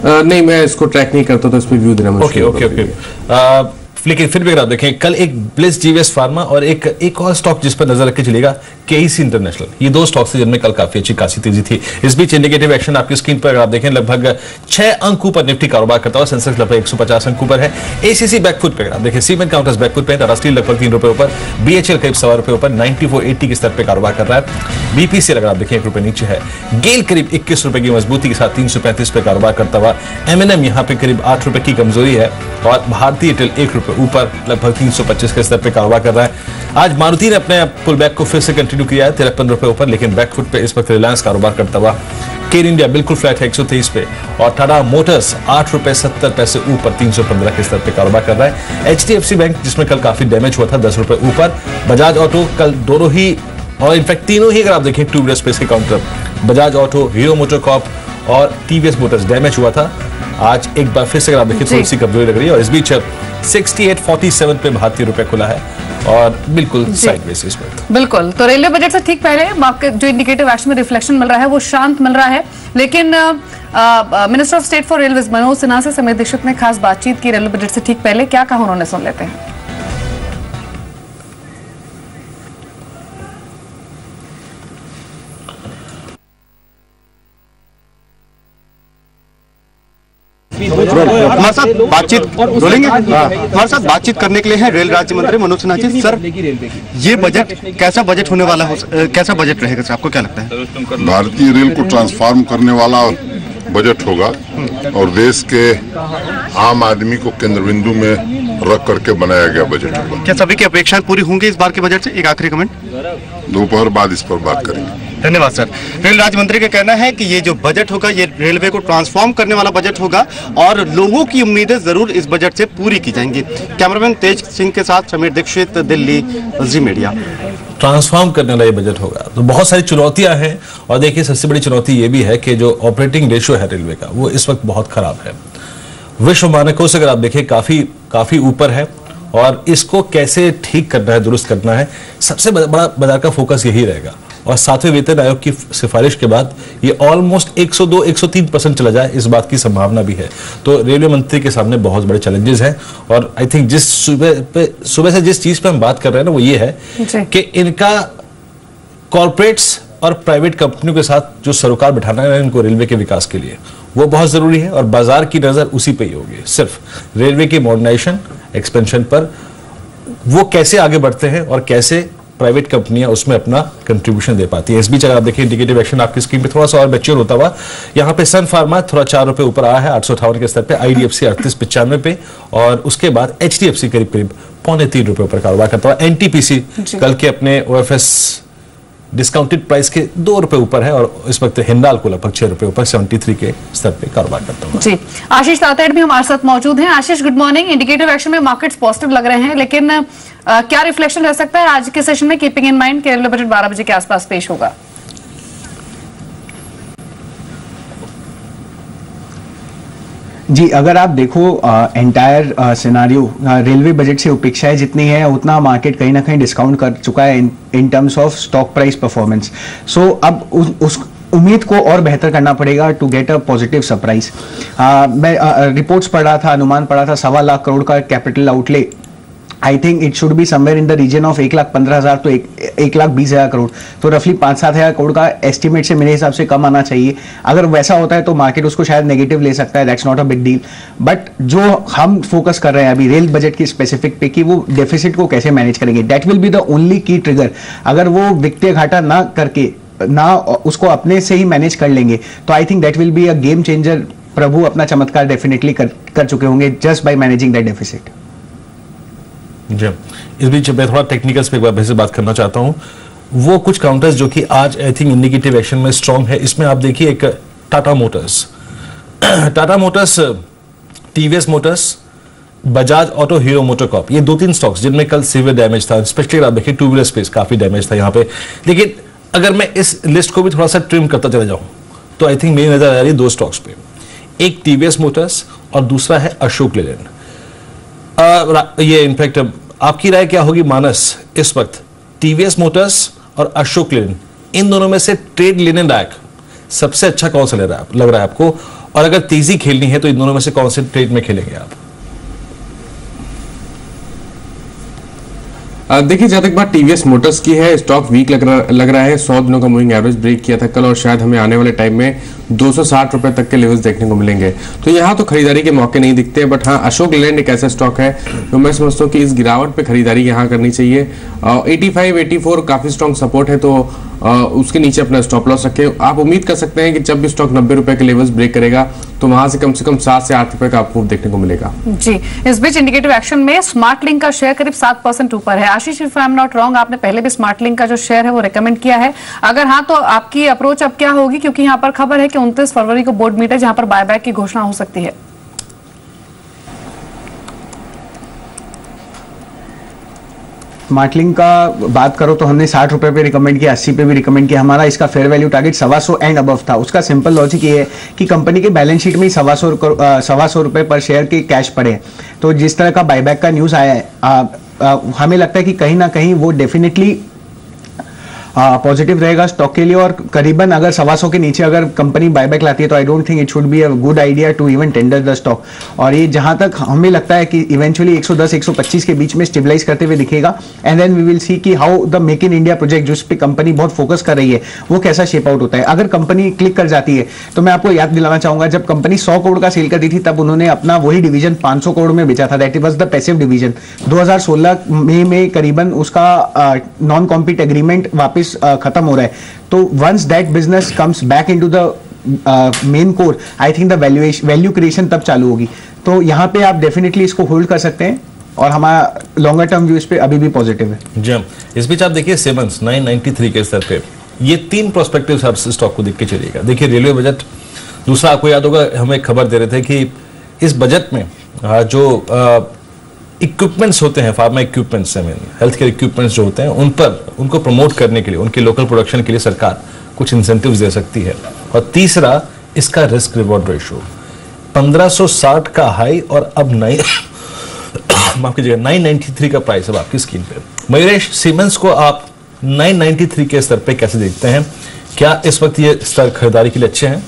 नहीं, मैं इसको ट्रैक नहीं करता तो इस पे व्यू देना मुश्किल। ओके। लेकिन फिर भी अगर आप देखें कल एक ब्लिस जीवीएस फार्मा और एक और स्टॉक जिस पर नजर रख के चलेगा केईसी इंटरनेशनल, ये दो स्टॉक्स थे जिनमें कल काफी अच्छी खासी तेजी थी। इस बीच इंडिकेटिव एक्शन आपकी स्क्रीन पर अगर आप देखें लगभग 6 अंक ऊपर निफ्टी कारोबार करता हुआ, सेंसेक्स लगभग 150 अंक ऊपर है। एसीसी बैकफुट पे अगर आप देखें सीमेंट काउंटर्स बैकफुट पे, टाटा स्टील लगभग 3 रुपए ऊपर, बीएचएल करीब ₹1.25 ऊपर 9480 के स्तर पर कारोबार कर रहा है। बीपीसीएल अगर आप देखें 1 रुपए नीचे है। गेल करीब 21 रुपए की मजबूती के साथ 335 पे कारोबार करता हुआ। एमएनएम यहां पे करीब 8 रुपए की कमजोरी है और भारतीय एयरटेल 1 रुपए ऊपर लगभग 325 के स्तर पे कारोबार कर रहा है। आज मारुति ने अपने पुल बैक को फिर से कंटिन्यू किया है 53 रुपए ऊपर, लेकिन बैकफुट पे इस वक्त रिलायंस कारोबार करता हुआ। केयर इंडिया बिल्कुल फ्लैट है 123 पे और टाटा मोटर्स 8 रुपए 70 पैसे ऊपर 315 के स्तर पे कारोबार कर रहा है। एचडीएफसी बैंक जिसमें कल काफी डैमेज हुआ था 10 रुपए ऊपर। बजाज ऑटो कल दोनों ही और इनफैक्ट तीनों ही अगर आप देखें टू व्हीलर स्पेस के counter, Bajaj auto, hero MotoCorp और टीवीएस मोटर्स डैमेज हुआ था। आज एक बार फिर से अगर आप देखिए थोड़ी सी कमजोरी लग रही है और इस बीच 6847 पे भारतीय रुपए खुला है और बिल्कुल साइडवेज इस वक्त। बिल्कुल, तो रेलवे बजट से ठीक पहले मार्केट जो इंडिकेटिव एक्शन में रिफ्लेक्शन मिल रहा है वो शांत मिल रहा है, लेकिन minister of state for railways Manoj Sinha से समीर दीक्षित ने खास बातचीत की रेलवे बजट से ठीक पहले। क्या कहा उन्होंने, सुन लेते हैं। हमारे साथ बातचीत बोलेंगे, हमारे साथ बातचीत करने के लिए है रेल राज्य मंत्री मनोज सिन्हा जी। सर, ये बजट कैसा बजट होने वाला हो, कैसा बजट रहेगा सर, आपको क्या लगता है? भारतीय रेल को ट्रांसफॉर्म करने वाला बजट होगा और देश के आम आदमी को केंद्र बिंदु में रख करके बनाया गया बजट होगा। क्या सभी की अपेक्षाएं पूरी होंगी इस बार के बजट से? एक आखिरी कमेंट। दोपहर बाद इस पर बात करेंगे। धन्यवाद सर। रेल राज्य मंत्री का कहना है कि ये जो बजट होगा ये रेलवे को ट्रांसफॉर्म करने वाला बजट होगा और लोगों की उम्मीदें जरूर इस बजट से पूरी की जाएंगी। कैमरामैन तेज सिंह के साथ समीर दीक्षित, दिल्ली, जी मीडिया। ट्रांसफॉर्म करने वाला ये बजट होगा तो बहुत सारी चुनौतियां हैं और देखिए सबसे बड़ी चुनौती ये भी है कि जो ऑपरेटिंग रेशियो है रेलवे का वो इस वक्त बहुत खराब है। विश्व मानकों से अगर आप देखें काफी ऊपर है और इसको कैसे ठीक करना है, दुरुस्त करना है, सबसे बड़ा बाजार का फोकस यही रहेगा। और 7वें वेतन आयोग की सिफारिश के बाद ये ऑलमोस्ट 102-103% चला जाए इस बात की संभावना भी है। तो रेलवे मंत्री के सामने बहुत बड़े चैलेंजेस हैं और आई थिंक जिस सुबह से जिस चीज पे हम बात कर रहे हैं ना वो ये है कि इनका कॉर्पोरेट्स और प्राइवेट कंपनियों के साथ जो सरोकार बिठाना है इनको रेलवे के विकास के लिए वो बहुत जरूरी है और बाजार की नजर उसी पे ही होगी, सिर्फ रेलवे की मॉडर्नाइजेशन एक्सपेंशन पर। वो कैसे आगे बढ़ते हैं और कैसे प्राइवेट कंपनियां उसमें अपना कंट्रीब्यूशन दे पाती है। इस बीच अगर आप देखिए इंडिकेटिव एक्शन आपकी स्क्रीन पे थोड़ा सा और मैच्योर होता हुआ, यहाँ पे सन फार्मा थोड़ा 4 रुपए ऊपर आया है 858 के स्तर पे, आईडीएफसी 3895 पे और उसके बाद एचडीएफसी करीब 2.25 रुपए ऊपर कारोबार करता हुआ। एनटीपीसी कल के अपने ओएफएस डिस्काउंटेड प्राइस के 2 रुपए ऊपर है और इस वक्त हिंडाल को लगभग 6 रुपए ऊपर 73 के स्तर पे कारोबार करता हुआ। जी, आशीष तातेड़ भी हमारे साथ मौजूद हैं। आशीष, गुड मॉर्निंग। इंडिकेटिव एक्शन में मार्केट्स पॉजिटिव लग रहे हैं, लेकिन क्या रिफ्लेक्शन रह सकता है आज के सेशन में, keeping in mind railway budget 12 बजे के आसपास पेश होगा? जी, अगर आप देखो एंटायर सिनारियो रेलवे बजट से अपेक्षाएं जितनी है उतना मार्केट कहीं ना कहीं डिस्काउंट कर चुका है in terms of stock price performance. So अब उस उम्मीद को और बेहतर करना पड़ेगा to get a positive surprise. मैं रिपोर्ट्स पढ़ रहा था, अनुमान पढ़ा था 1.25 लाख करोड़ का capital outlay. I think it should be somewhere in the region of 1,15,000 to 1,20,000 crore, तो रफली 5-7 हज़ार करोड़ का एस्टिमेट से मेरे हिसाब से कम आना चाहिए। अगर वैसा होता है तो मार्केट उसको शायद नेगेटिव ले सकता है, that's not a big deal. But जो हम फोकस कर रहे हैं अभी रेल बजट की स्पेसिफिक पे कि वो डेफिसिट को कैसे मैनेज करेंगे, that will be the only की ट्रिगर। अगर वो वित्तीय घाटा ना करके ना उसको अपने से ही मैनेज कर लेंगे तो I think that will be a game changer. Prabhu अपना चमत्कार डेफिनेटली कर चुके होंगे just by managing that deficit. जी, इस बीच मैं थोड़ा टेक्निकल्स पे एक बार फिर से बात करना चाहता हूं। वो कुछ काउंटर्स जो कि आज आई थिंक इंडिकेटिव एक्शन में स्ट्रांग है, इसमें आप देखिए एक Tata Motors, TVS Motors, Bajaj auto, hero MotoCorp, ये 2-3 स्टॉक्स जिनमें कल सीवियर डैमेज था, स्पेशली आप देखिए टू व्हीलर स्पेस काफी डैमेज था यहाँ पे। लेकिन अगर मैं इस लिस्ट को भी थोड़ा सा ट्रिम करता चला जाऊं तो आई थिंक मेरी नजर आ रही है 2 स्टॉक्स पे, एक टीवीएस मोटर्स और दूसरा है अशोक लेलैंड। ये इनफैक्ट आपकी राय क्या होगी मानस, इस वक्त टीवीएस मोटर्स और अशोक लेलैंड इन दोनों में से ट्रेड लेने लायक सबसे अच्छा कौन सा लग रहा है आपको, और अगर तेजी खेलनी है तो इन दोनों में से कौन से ट्रेड में खेलेंगे आप? देखिए जहां तक बात टीवीएस मोटर्स की है, स्टॉक वीक लग रहा है। 100 दिनों का मूविंग एवरेज ब्रेक किया था कल और शायद हमें आने वाले टाइम में 260 रुपए तक के लेवल्स देखने को मिलेंगे। तो यहाँ तो खरीदारी के मौके नहीं दिखते, बट हाँ अशोक लेलैंड एक ऐसा स्टॉक है तो मैं समझता हूँ कि इस गिरावट पे खरीदारी यहाँ करनी चाहिए। 85, 84 काफी स्ट्रॉन्ग सपोर्ट है, तो उसके नीचे अपना स्टॉप लॉस रखें। आप उम्मीद कर सकते हैं कि जब भी स्टॉक 90 रुपए के लेवल्स ब्रेक करेगा तो वहां से कम 7 से 8 रुपए का आपको देखने को मिलेगा। जी, इस बीच इंडिकेटिव एक्शन में स्मार्ट लिंक का शेयर करीब 7% ऊपर है। Ashish, if I am not wrong, आपने पहले भी स्मार्ट लिंक का जो शेयर है वो रेकमेंड किया है, अगर हाँ तो आपकी अप्रोच अब क्या होगी, क्योंकि यहाँ पर खबर है कि 29 फरवरी को बोर्ड मीट है जहां पर बायबैक की घोषणा हो सकती है। स्मार्टलिंक का बात करो तो हमने 60 रुपए पे रिकमेंड किया, 80 पे भी रिकमेंड किया। हमारा इसका fair value target 125 and above था। उसका सिंपल लॉजिक ये है कि कंपनी के बैलेंस शीट में 125 रुपए पर शेयर के कैश पड़े। तो जिस तरह का बायबैक का न्यूज आया है, हमें लगता है कि कहीं ना कहीं वो डेफिनेटली पॉजिटिव रहेगा स्टॉक के लिए। और करीबन अगर 125 के नीचे अगर कंपनी बायबैक लाती है तो I don't think it should be a good idea to even tender the stock. और ये जहां तक हमें लगता है कि इवेंचुअली 110-125 के बीच में स्टेबलाइज करते हुए दिखेगा। And then we will see कि how the make in India project जिस पे कंपनी बहुत फोकस कर रही है वो कैसा शेप आउट होता है। अगर कंपनी क्लिक कर जाती है तो मैं आपको याद दिलाना चाहूंगा, जब कंपनी 100 करोड़ का सेल करती थी तब उन्होंने अपना वही डिवीजन 500 करोड़ में बेचा था। That was the passive division. 2016 में करीबन उसका नॉन कॉम्पीट एग्रीमेंट वापस खत्म हो रहा है। तो once that business comes back into the main core, I think the value creation तब चालू होगी। तो यहाँ पे आप डेफिनेटली इसको होल्ड कर सकते हैं और हमारा लॉन्गर टर्म व्यू इस पे अभी भी पॉजिटिव है। जी, इस बीच आप देखिए सिमेंस 993 के स्तर पे, ये 3 प्रोस्पेक्टिव स्टॉक को देख के चलिएगा। देखिए रेलवे बजट, दूसरा आपको याद होगा हम एक खबर दे रहे थे कि इस बजट में जो इक्विपमेंट्स होते हैं, pharma equipments, health care equipments जो होते हैं उन पर उनको प्रमोट करने के लिए, उनके लोकल प्रोडक्शन के लिए सरकार कुछ इंसेंटिव्स दे सकती है। और तीसरा इसका रिस्क रिवॉर्ड रेशियो 1560 का हाई और अब माफ कीजिएगा 993 का प्राइस अब आपकी स्क्रीन पे। मयूरेश, सीमेंस को आप 993 के स्तर पे कैसे देखते हैं? क्या इस वक्त ये स्तर खरीदारी के लिए अच्छे हैं?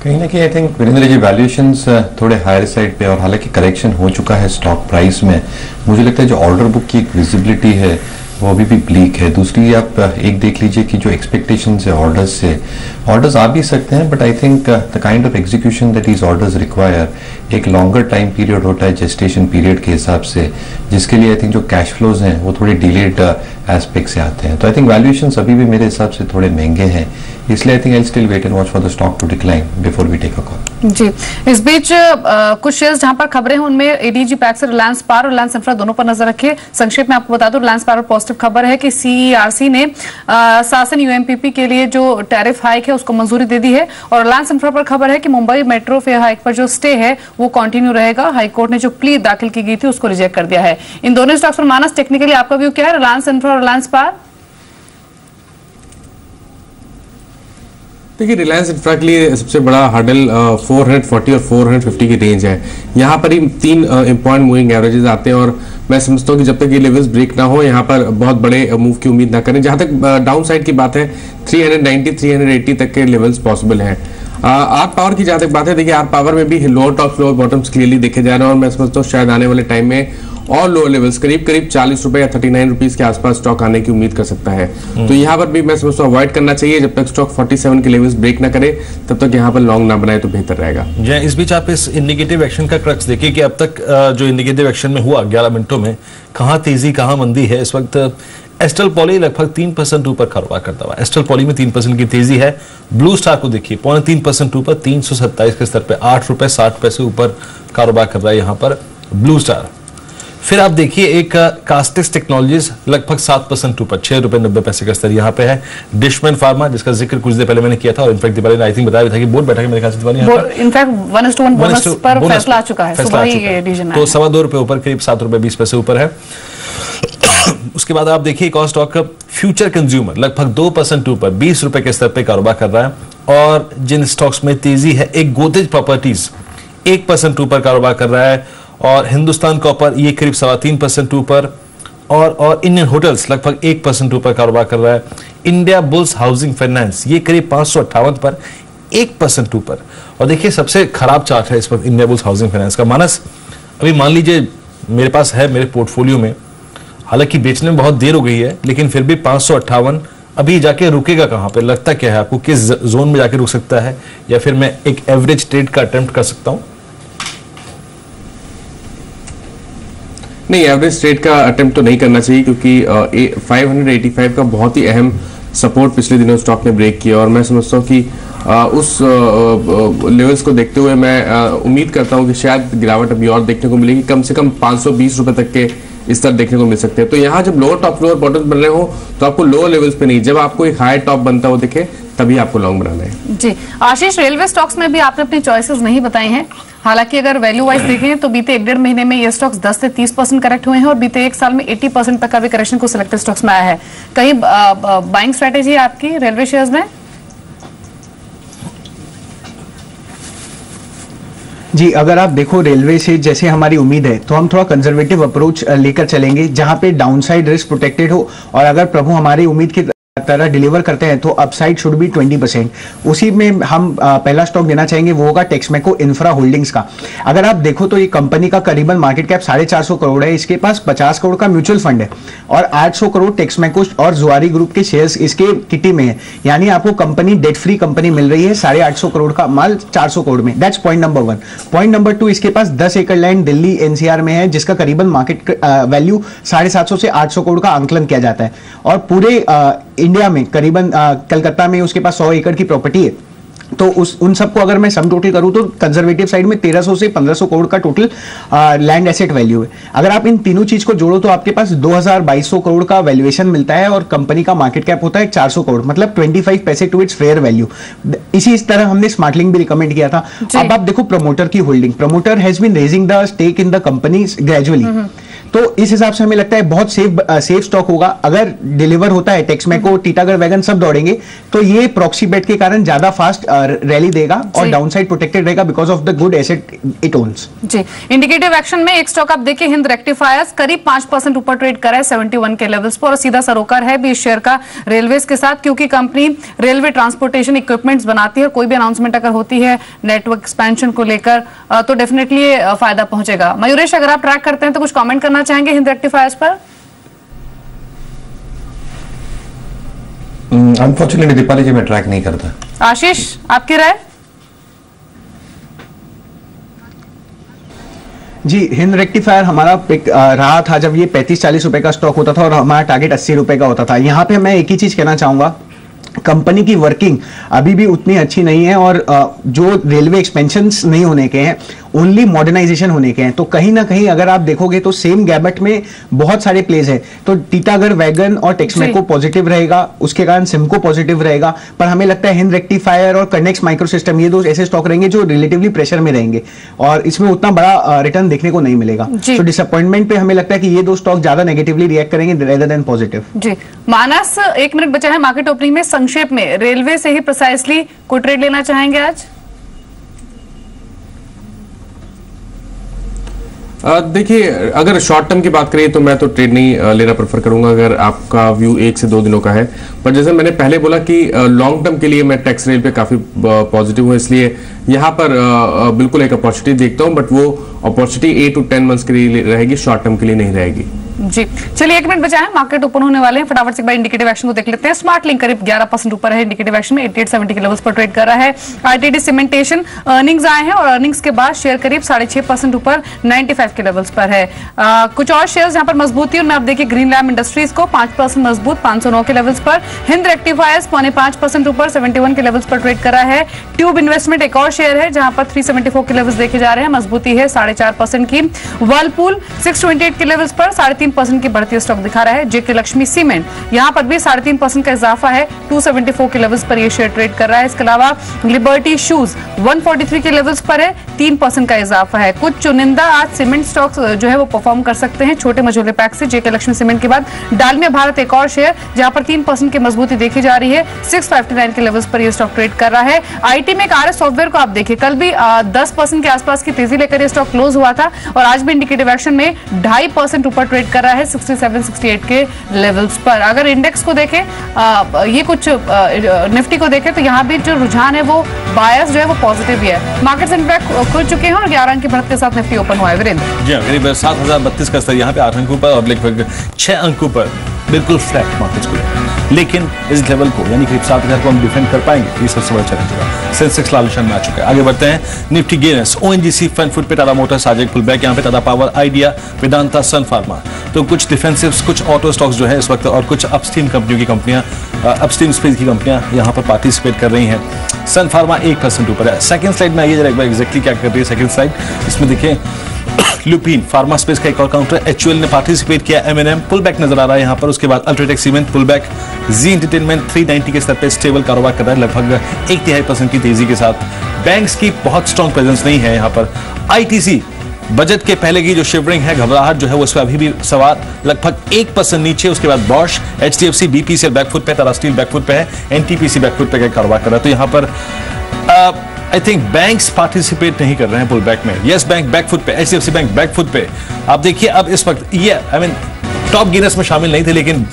कहीं ना कहीं I think Virendra ji valuations थोड़े हायर साइड पे, और हालांकि करेक्शन हो चुका है स्टॉक प्राइस में, मुझे लगता है जो ऑर्डर बुक की एक विजिबिलिटी है वो अभी भी ब्लीक है। दूसरी आप एक देख लीजिए कि जो एक्सपेक्टेशंस है ऑर्डर्स से, ऑर्डर्स आ भी सकते हैं but I think the kind of execution that is orders require एक लॉन्गर टाइम पीरियड होता है जेस्टेशन पीरियड के हिसाब से, जिसके लिए आई थिंक जो कैश फ्लोज हैं वो थोड़े डिलेड एस्पेक्ट से आते हैं। तो आई थिंक वैल्यूएशंस अभी भी मेरे हिसाब से थोड़े महंगे हैं, इसलिए I think I still wait and watch for the stock to decline before we take a call. जी, इस बीच कुछ शेयर्स जहां पर खबरें हैं उनमें एडीजी पैक से रिलायंस पावर और रिलायंस इंफ्रा दोनों पर नजर रखिए। संक्षेप में आपको बता दूं, रिलायंस पावर पॉजिटिव खबर है कि सीईआरसी ने शासन यूएमपीपी के लिए जो टैरिफ हाइक है उसको मंजूरी दे दी है। और रिलायंस इंफ्रा पर खबर है कि मुंबई मेट्रो फेयर हाइक पर जो स्टे है वो कंटिन्यू रहेगा। हाईकोर्ट ने जो प्ली दाखिल की गई थी उसको रिजेक्ट कर दिया है। इन दोनों स्टॉक्स पर मानस टेक्निकली आपका व्यू क्या है, रिलायंस इंफ्रा और रिलायंस पावर? देखिए रिलायंस इंफ्रा के लिए सबसे बड़ा हर्डल 440 और 450 की रेंज है। यहाँ पर ही 3 इंपॉर्टेंट मूविंग एवरेजेस आते हैं और मैं समझता हूँ कि जब तक ये लेवल्स ब्रेक ना हो यहाँ पर बहुत बड़े मूव की उम्मीद ना करें। जहाँ तक डाउन साइड की बात है 390 380 तक के लेवल्स पॉसिबल हैं। आर पावर की जहाँ तक बात है, देखिए आर पावर में भी lower top lower bottoms clearly देखे जा रहे हैं और मैं समझता हूँ शायद आने वाले टाइम में और लोअर लेवल्स करीब 40 रुपए या 39 रुपीज के आसपास स्टॉक आने की उम्मीद कर सकता है। तो यहाँ पर भी मैं समझता हूँ अवॉइड करना चाहिए। जब तक स्टॉक 47 के लेवल्स ब्रेक ना करे तब तक यहाँ पर लॉन्ग ना बनाए तो बेहतर रहेगा। जी, इस बीच आप इस इंडिकेटिव एक्शन का क्रक्स देखिए कि अब तक जो इंडिकेटिव एक्शन में हुआ 11 मिनटों में कहाँ तेजी कहाँ मंदी है। इस वक्त एस्ट्रल पॉली लगभग 3% ऊपर कारोबार करता हुआ, एस्ट्रल पॉली में 3% की तेजी है। ब्लू स्टार को देखिए 0.3% ऊपर 327 के स्तर पे 8 रुपए 60 पैसे ऊपर कारोबार कर रहा है यहाँ पर ब्लू स्टार। फिर आप देखिए एक कास्टिस टेक्नोलॉजीज लगभग 7% ऊपर 6 रुपए 90 पैसे का स्तर यहाँ पे है। डिशमैन फार्मा जिसका जिक्र कुछ देर पहले मैंने किया था और इनफैक्ट दिवाली ने आई थिंक बताया था कि बोर्ड बैठक मेरे ख्याल से दिवाली इनफैक्ट 1:1 बोनस पर फैसला आ चुका है, सुबह ही ये डिसीजन आया। तो 2.25 रुपए ऊपर करीब 7 रुपए 20 पैसे ऊपर है। उसके बाद आप देखिए एक और स्टॉक फ्यूचर कंज्यूमर लगभग 2% ऊपर 20 रुपए के स्तर पे कारोबार कर रहा है। और जिन स्टॉक्स में तेजी है, एक गोदरेज प्रॉपर्टीज 1% ऊपर कारोबार कर रहा है और हिंदुस्तान कॉपर ये करीब 3.25% ऊपर और इंडियन होटल्स लगभग 1% ऊपर कारोबार कर रहा है। इंडिया बुल्स हाउसिंग फाइनेंस ये करीब 558 पर 1% ऊपर। और देखिए सबसे खराब चार्ट है इस वक्त इंडिया बुल्स हाउसिंग फाइनेंस का। मानस अभी मान लीजिए मेरे पास है मेरे पोर्टफोलियो में, हालांकि बेचने में बहुत देर हो गई है, लेकिन फिर भी 558 अभी जाके रुकेगा कहां पे? लगता क्या है आपको, किस जोन में जाके रुक सकता है, या फिर मैं एक एवरेज ट्रेड का अटेम्प्ट कर सकता हूं? नहीं, एवरेज ट्रेड का अटेम्प्ट तो नहीं करना चाहिए, क्योंकि 585 का बहुत ही अहम सपोर्ट पिछले दिनों स्टॉक ने ब्रेक किया, और मैं समझता हूँ कि उस लेवल्स को देखते हुए मैं उम्मीद करता हूँ कि शायद गिरावट अभी और देखने को मिलेगी, कम से कम 520 रुपए तक के स्तर देखने को मिल सकते हैं। तो यहाँ जब लोअर टॉप लोअर बॉटम बन रहे हो तो आपको लोअर लेवल्स पे नहीं, जब आपको एक हाई टॉप बनता हो दिखे तभी आपको लॉन्ग बनाना है। जी आशीष, रेलवे स्टॉक्स में भी आपने अपनी चॉइसेस नहीं बताई हैं, हालांकि अगर वैल्यू वाइज देखें तो बीते 1-1.5 महीने में ये स्टॉक्स 10 से 30% करेक्ट हुए हैं, और बीते 1 साल में 80% तक का भी करेक्शन को सिलेक्टेड स्टॉक्स में आया है। कहीं बाइंग स्ट्रेटेजी है आपकी रेलवे शेयर्स में? जी, अगर आप देखो रेलवे से जैसे हमारी उम्मीद है तो हम थोड़ा कंजर्वेटिव अप्रोच लेकर चलेंगे, जहां पे डाउनसाइड रिस्क प्रोटेक्टेड हो, और अगर प्रभु हमारी उम्मीद की तरह डिलीवर करते हैं तो अपसाइड शुड बी 20%। उसी में हम पहला स्टॉक देना चाहेंगे, वो होगा टेक्समेको इंफ्रा होल्डिंग्स का। अगर आप देखो तो ये कंपनी का करीबन मार्केट कैप 450 करोड़ है, इसके पास 50 करोड़ का म्यूचुअल फंड है, और 800 करोड़ टेक्समेको और जुआरी ग्रुप के शेयर्स इसके किटी में है। यानी आपको कंपनी डेट फ्री कंपनी मिल रही है, 850 करोड़ का माल 400 करोड़ में। That's point number 1। Point number 2, इसके पास 10 एकड़ लैंड दिल्ली एनसीआर में है, जिसका करीबन मार्केट वैल्यू 750 से 800 करोड़ का आंकलन किया जाता है, और पूरे इंडिया में करीबन कलकत्ता में उसके पास 100 एकड़ की प्रॉपर्टी है। तो उन सबको अगर मैं सम टोटल करूं तो कंजर्वेटिव साइड में 1300 से 1500 करोड़ का टोटल लैंड एसेट वैल्यू है। अगर आप इन तीनों चीज को जोड़ो तो आपके पास 2200 करोड़ का वैल्यूएशन मिलता है, और कंपनी का मार्केट कैप होता है 400 करोड़, मतलब 25 पैसे टू इट्स फेयर वैल्यू। इसी तरह हमने स्मार्टलिंक भी रिकमेंड किया था। अब आप देखो प्रमोटर की holding, promoter has been raising the stake in the company gradually, तो इस हिसाब से हमें लगता है बहुत सेफ स्टॉक होगा। अगर डिलीवर होता है टेक्समेको, टीटागढ़ वैगन सब दौड़ेंगे, तो ये प्रॉक्सी बेट के कारण ज्यादा फास्ट रैली देगा और डाउनसाइड प्रोटेक्टेड रहेगा because of the good asset it owns. जी, इंडिकेटिव एक्शन में एक स्टॉक आप देखिए, हिंद रेक्टिफायर्स करीब 5% ऊपर ट्रेड करा है 71 के लेवल्स पर, और सीधा सरोकार है भी इस शेयर का रेलवेज के साथ, क्योंकि कंपनी रेलवे ट्रांसपोर्टेशन इक्विपमेंट्स बनाती है, कोई भी अनाउंसमेंट अगर होती है नेटवर्क एक्सपेंशन को लेकर तो डेफिनेटली फायदा पहुंचेगा। मयूरेश, अगर आप ट्रैक करते हैं तो कुछ कमेंट करना चाहेंगे हिंद रेक्टिफायर्स पर? अनफॉर्चुनेटली दीपाली जी मैं ट्रैक नहीं करता। आशीष, आपकी राय? जी, हिंद रेक्टिफायर हमारा पिक रहा था जब ये 35-40 रुपए का स्टॉक होता था, और हमारा टारगेट 80 रुपए का होता था। यहाँ पे मैं एक ही चीज कहना चाहूंगा, कंपनी की वर्किंग अभी भी उतनी अच्छी नहीं है, और जो रेलवे एक्सपेंशंस नहीं होने के हैं, ओनली मॉडर्नाइजेशन होने के हैं। तो कहीं ना कहीं अगर आप देखोगे तो सेम गैबट में बहुत सारे प्लेस है, तो टीटागढ़ वैगन और टेक्समेको पॉजिटिव रहेगा, उसके कारण सिमको पॉजिटिव रहेगा, पर हमें लगता है हिंद रेक्टिफायर और कनेक्स माइक्रोसिस्टम ये दो ऐसे स्टॉक रहेंगे जो रिलेटिवली प्रेशर में रहेंगे, और इसमें उतना बड़ा रिटर्न देखने को नहीं मिलेगा। तो डिसअपॉइंटमेंट पे हमें लगता है कि ये दो स्टॉक ज्यादा नेगेटिवली रिएक्ट करेंगे रेदर देन पॉजिटिव। जी, मानस, 1 मिनट बचा है मार्केट ओपनिंग में, संक्षेप में रेलवे से ही प्रिसाइसली कोई ट्रेड लेना चाहेंगे आज? देखिए, अगर शॉर्ट टर्म की बात करें तो मैं तो ट्रेड नहीं लेना प्रेफर करूंगा अगर आपका व्यू 1 से 2 दिनों का है। पर जैसे मैंने पहले बोला कि लॉन्ग टर्म के लिए मैं टैक्स रेल पे काफी पॉजिटिव हूं, इसलिए यहाँ पर बिल्कुल एक अपॉर्चुनिटी देखता हूं, बट वो अपॉर्चुनिटी 8 to 10 मंथ्स के लिए रहेगी, शॉर्ट टर्म के लिए नहीं रहेगी। जी, चलिए 1 मिनट बचा है, मार्केट ओपन होने वाले हैं, फटाफट से एक बार इंडिकेटिव एक्शन को देख लेते हैं। स्मार्ट लिंक करीब 11% ऊपर है इंडिकेटिव एक्शन में, 8870 के लेवल्स पर ट्रेड कर रहा है। आईटीडी सीमेंटेशन अर्निंग्स आए हैं, और अर्निंग्स के बाद शेयर करीब 6.5% ऊपर 95 के लेवल्स पर है। कुछ और शेयर्स यहाँ पर मजबूती है, उनमें आप देखिए ग्रीन लैम्प इंडस्ट्रीज को 5% मजबूत 509 के लेवल्स पर। हिंद रेक्टिफायर्स 5.5% ऊपर 71 के लेवल्स पर ट्रेड कर रहा है। ट्यूब इन्वेस्टमेंट एक और शेयर है जहां पर 374 के लेवल्स देखे जा रहे हैं, मजबूती है 4.5% की। वर्लपूल 628 के लेवल्स पर 3.5% की बढ़ती स्टॉक दिखा रहा है। जेके लक्ष्मी सीमेंट यहां पर भी 3.5% का इजाफा है, 274 के लेवल्स पर यह शेयर ट्रेड कर रहा है। इसके अलावा लिबर्टी शूज 143 के लेवल्स पर है, 3% का इजाफा है। कुछ चुनिंदा आज सीमेंट स्टॉक्स जो है वो परफॉर्म कर सकते हैं छोटे मझोले पैक से। जेके लक्ष्मी सीमेंट के बाद डालमिया भारत एक और शेयर जहां पर 3% की मजबूती देखी जा रही है, 659 के लेवल्स पर यह स्टॉक ट्रेड कर रहा है। आईटी में आरएस सॉफ्टवेयर को आप देखिए, कल भी 10% के आसपास की तेजी लेकर यह स्टॉक क्लोज हुआ था, और आज भी इंडिकेटिव एक्शन में 2.5% ऊपर ट्रेड ट्रेड कर रहा है 67-68 के लेवल्स पर। अगर इंडेक्स को देखें, ये कुछ निफ्टी को देखें तो यहाँ भी जो रुझान है वो बायस जो है वो पॉजिटिव ही है। मार्केट्स इनफैक्ट खुल चुके हैं और 11 अंक की बढ़त के साथ निफ्टी ओपन हुआ है। वीरेंद्र जी हाँ, करीब 7032 का स्तर यहाँ पे 8 अंकों पर और लगभग 6 अंकों पर बिल्कुल फ्लैट मार्केट्स को, लेकिन इस लेवल को यानी करीब 7000 को हम डिफेंड कर पाएंगे, ये सबसे बड़ा चैलेंज होगा। सेंसेक्स लाल निशान में आ चुका है। आगे बढ़ते हैं, निफ्टी गेनर्स ओएनजीसी, फनफूड पे, टाटा मोटर्स आज एक पुलबैक, यहाँ पे टाटा पावर, आइडिया, वेदांता, सन फार्मा। तो कुछ डिफेंसिव्स, कुछ ऑटो स्टॉक्स जो है इस वक्त और कुछ अपस्ट्रीम कंपनियों की कंपनियां, अपस्ट्रीम स्पेस की कंपनियां यहाँ पर पार्टिसिपेट कर रही हैं। सन फार्मा 1% ऊपर है। सेकंड स्लाइड में आइए जरा एक बार एग्जैक्टली क्या कर रही है सेकंड स्लाइड, इसमें देखिए लुपिन फार्मा स्पेस का एक और काउंटर, एचयूएल ने पार्टिसिपेट किया, एमएनएम पुल बैक नजर आ रहा है यहाँ पर। उसके बाद अल्ट्राटेक सीमेंट पुल बैक, जी एंटरटेनमेंट 390 के स्तर पे स्टेबल कारोबार कर रहा है लगभग 1.5% की तेजी के साथ। बैंक्स की बहुत स्ट्रॉन्ग प्रेजेंस नहीं है यहाँ पर। आईटीसी बजट के पहले की जो शिवरिंग है, घबराहट जो है वो इस पर अभी भी सवार, लगभग 1% नीचे। उसके बाद बॉश, एचडीएफसी, बीपीसीएल बैकफुट पे, टाटा स्टील बैकफुट पे है, एनटीपीसी बैकफुट पे कारोबार कर रहा है। तो यहाँ पर आई थिंक बैंक्स पार्टिसिपेट नहीं कर रहे हैं पुल बैक में। यस बैंक बैकफुट पे, एचडीएफसी बैंक बैकफुट पे। आप देखिए अब इस वक्त ये आई मीन टॉप गेनर्स में शामिल नहीं थे, लेकिन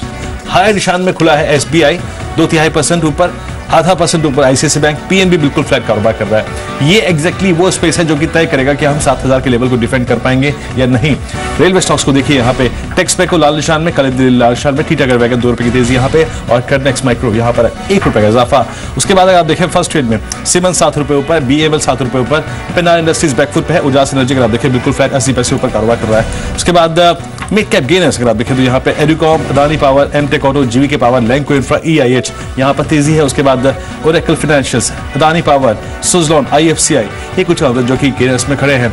हाई निशान में खुला है एसबीआई 2.5% ऊपर, 0.5% ऊपर आईसीआईसीआई बैंक, पीएनबी बिल्कुल फ्लैट कारोबार कर रहा है। ये एग्जैक्टली वो स्पेस है जो कि तय करेगा कि हम 7000 के लेवल को डिफेंड कर पाएंगे या नहीं। रेलवे स्टॉक्स को देखिए यहाँ पे, टेक्सपे को लाल निशान में, कल लाल निशान में, टीटागढ़ वैगन 2 रुपए की तेजी यहाँ पे, और करनेक्स माइक्रो यहाँ पर 1 रुपए का इजाफा। उसके बाद अगर आप देखें फर्स्ट ट्रेड में सीमेंस 7 रुपए ऊपर, बीएमएल 7 रुपए ऊपर, पेनार इंडस्ट्रीज बैकफुट पे है, उजास एनर्जी अगर आप देखें बिल्कुल फ्लैट 80 पैसे ऊपर कारोबार कर रहा है। उसके बाद मिड कैप गेनर्स अगर आप देखें तो यहाँ पे Educomp, Adani power, Amtek auto, GVK power, Lanco infra, EIH यहाँ पर तेजी है। उसके बाद Oracle financials, Adani power, Suzlon, IFCI, ये कुछ जो कि गेनर्स में खड़े हैं।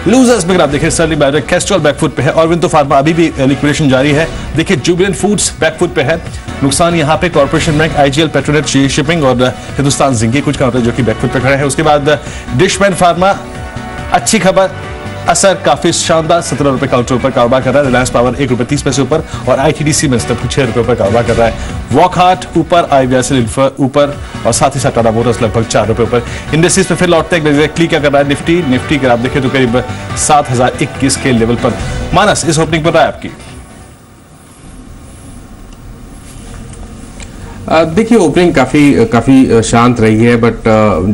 लूजर्स में अगर आप देखें सर्ली बायोटेक, कैस्ट्रॉल बैकफुट पे है, ऑरबिंदो फार्मा अभी भी लिक्विडेशन जारी है। देखिए जुबिलेंट फूड्स बैकफुट पे है, नुकसान यहाँ पे कॉर्पोरेशन बैंक, आईजीएल, पेट्रोनेट, जी शिपिंग और हिंदुस्तान जिंक, कुछ काउंटर जो कि बैकफुट पे खड़े हैं। उसके बाद डिशमैन फार्मा, अच्छी खबर, असर काफी शानदार 17 रुपए काउंटर ऊपर कारोबार कर रहा है। रिलायंस पावर 1 रुपए 30 पैसे ऊपर, और आईटीडीसी में 6 रुपए ऊपर कारोबार कर रहा है। वॉकहार्ट ऊपर, आईवीआरएल ऊपर, और साथ ही साथ टाटा मोटर्स लगभग 4 रुपए ऊपर। इंडस्ट्रीज पे फिर लौटते हैं एग्जैक्टली क्या कर रहा है निफ्टी अगर आप देखें तो करीब 7021 के लेवल पर। मानस, इस ओपनिंग पर राय आपकी? देखिए ओपनिंग काफ़ी शांत रही है, बट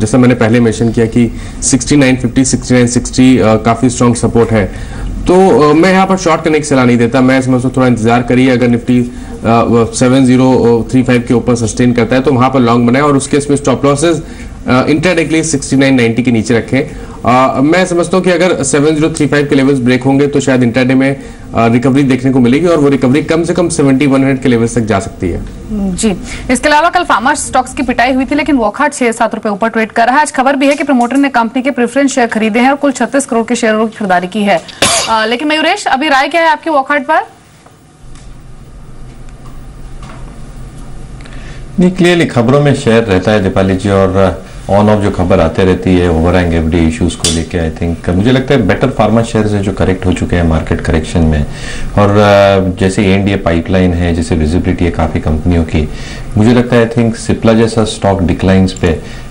जैसा मैंने पहले मेंशन किया कि 6950, 6960 काफ़ी स्ट्रॉन्ग सपोर्ट है। तो मैं यहाँ पर शॉर्ट करने की सलाह नहीं देता। मैं इसमें थोड़ा इंतजार करिए, अगर निफ्टी 7035 के ऊपर सस्टेन करता है तो वहाँ पर लॉन्ग बनाए, और उसके इसमें स्टॉप लॉसेज इंट्राडे के लिए 6990 के नीचे रखें। मैं समझता हूँ कि अगर 7035 के लेवल्स ब्रेक होंगे तो शायद इंट्राडे में रिकवरी देखने को मिलेगी, और वो रिकवरी कम से कम 7100 के लेवल्स तक जा सकती है। जी, इसके अलावा कल फार्मा स्टॉक्स की पिटाई हुई थी, लेकिन वॉकहार्ट 6-7 रुपए ऊपर ट्रेड कर रहा है। आज खबर भी है कि प्रमोटर ने कंपनी के प्रेफरेंस शेयर खरीदे हैं और कुल 36 करोड़ के शेयरों की खरीदारी की है। लेकिन मयूरेश, अभी राय क्या है आपकी वॉकहार्ट पर? नहीं, क्लियरली खबरों में शेयर रहता है दीपाली जी, और ऑन ऑफ जो खबर आते रहती है ओवरहैंग एफडी इश्यूज को लेके, आई थिंक मुझे लगता है बेटर फार्मा शेयर्स है जो करेक्ट हो चुके हैं मार्केट करेक्शन में। और जैसे एनडीए पाइपलाइन है, जैसे विजिबिलिटी है काफ़ी कंपनियों की, मुझे लगता है आई थिंक सिप्ला जैसा स्टॉक डिक्लाइंस पे,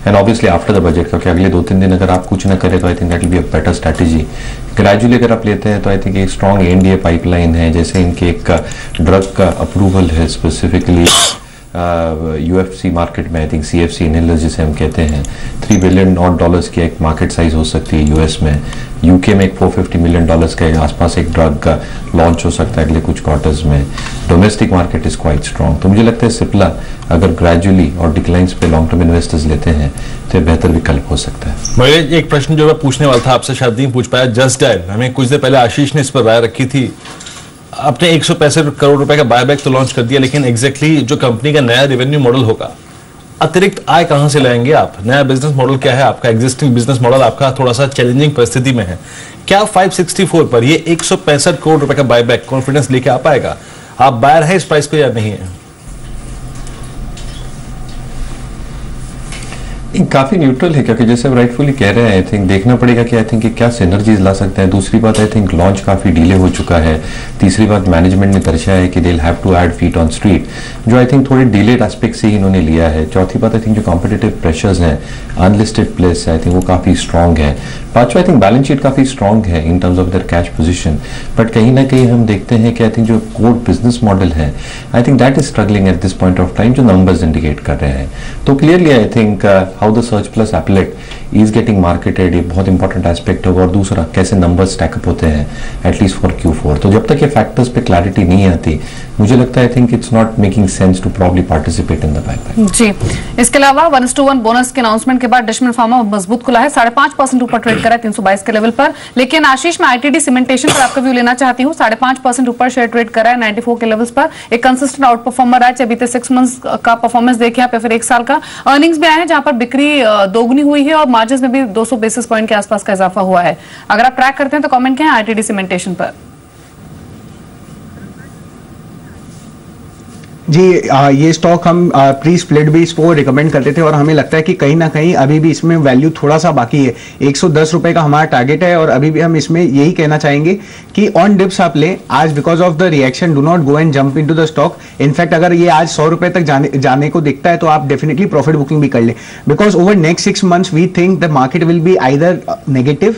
and obviously after the budget, क्योंकि अगले 2-3 दिन अगर आप कुछ ना करें तो I think that will be a better strategy. Gradually अगर आप लेते हैं तो आई थिंक एक स्ट्रॉन्ग एनडीए पाइपलाइन है, जैसे इनके एक ड्रग का अप्रूवल है स्पेसिफिकली यूएफसी मार्केट में, आई थिंक सीएफसी इनहेलर जिसे हम कहते हैं, $3 बिलियन की एक मार्केट साइज हो सकती है यूएस में। यूके में एक $450 मिलियन के आसपास एक ड्रग का लॉन्च हो सकता है अगले कुछ क्वार्टर्स में। Domestic market is quite strong. तो मुझे लगता है सिप्ला अगर ग्रेजुअली और डिक्लाइंस पे लॉन्ग टर्म इन्वेस्टर्स लेते हैं तो बेहतर विकल्प हो सकता है। मैं एक प्रश्न जो मैं पूछने वाला था आपसे शायद नहीं पूछ पाया, जस्ट डायल, हमें कुछ देर पहले आशीष ने इस पर राय रखी थी। आपने 165 करोड़ रुपए का बायबैक तो लॉन्च कर दिया, लेकिन एग्जैक्टली जो कंपनी का नया रेवेन्यू मॉडल होगा, अतिरिक्त आय कहां से लाएंगे आप? नया बिजनेस मॉडल क्या है आपका? एग्जिस्टिंग बिजनेस मॉडल आपका थोड़ा सा चैलेंजिंग परिस्थिति में है। क्या 564 पर ये 165 करोड़ रुपए का बायबैक कॉन्फिडेंस लेके आ पाएगा? आप बायर है इस प्राइस पे या नहीं है? काफी न्यूट्रल है, क्योंकि जैसे आप राइटफुली कह रहे हैं, आई थिंक देखना पड़ेगा कि आई थिंक क्या सिनर्जीज ला सकते हैं। दूसरी बात, आई थिंक लॉन्च काफी डिले हो चुका है। तीसरी बात, मैनेजमेंट ने दर्शाया है कि they will have to add feet on street, जो आई थिंक थोड़े डिलेड एस्पेक्ट से ही इन्होंने लिया है। चौथी बात, आई थिंक जो कॉम्पिटिटिव प्रेशर्स हैं अनलिस्टेड प्लेस, आई थिंक वो काफी स्ट्रॉन्ग है। पांचवा आई थिंक बैलेंस शीट काफी स्ट्रांग है in terms of their cash position, but कहीं ना कहीं हम देखते हैं कि आई थिंक जो कोर बिजनेस मॉडल है I think that is struggling at this point of time, जो नंबर्स इंडिकेट कर रहे हैं। तो clearly I think how the search plus applet is getting marketed, ये बहुत इंपॉर्टेंट एस्पेक्ट होगा। और दूसरा कैसे नंबर्स स्टैकअप होते हैं एटलीस्ट फॉर Q4। तो जब तक ये फैक्टर्स पे क्लैरिटी नहीं आती, मुझे लगता है I think it's not making sense to probably participate in the buyback. जी, इसके अलावा 1:1 बोनस के अनाउंसमेंट के बाद डचमन फार्मा मजबूत खुला है, 5.5% ऊपर ट्रेड करा है 322 के लेवल पर। लेकिन आशीष, मैं आईटीडी सीमेंटेशन पर आपका व्यू लेना चाहती हूँ। 5.5% ऊपर शेयर ट्रेड करा है 94 के लेवल्स पर। एक कंसिस्टेंट आउट परफॉर्मर है, चाहे बीते 6 मंथ्स का परफॉर्मेंस देखिए आप या फिर 1 साल का। अर्निंग्स भी आए हैं जहां पर बिक्री दोगुनी हुई है और मार्जिन में भी 200 बेसिस पॉइंट के आसपास का इजाफा हुआ है। अगर आप ट्रैक करते हैं तो कमेंट क्या है आईटीडी सीमेंटेशन पर? जी, ये स्टॉक हम प्री स्प्लिट भी इसको रिकमेंड करते थे और हमें लगता है कि कहीं ना कहीं अभी भी इसमें वैल्यू थोड़ा सा बाकी है। 110 रुपए का हमारा टारगेट है और अभी भी हम इसमें यही कहना चाहेंगे कि ऑन डिप्स आप लें। आज because of the reaction do not go and jump into the stock. In fact अगर ये आज 100 रुपए तक जाने को दिखता है तो आप डेफिनेटली प्रॉफिट बुकिंग भी कर लें, because over next 6 months we think the market will be either negative,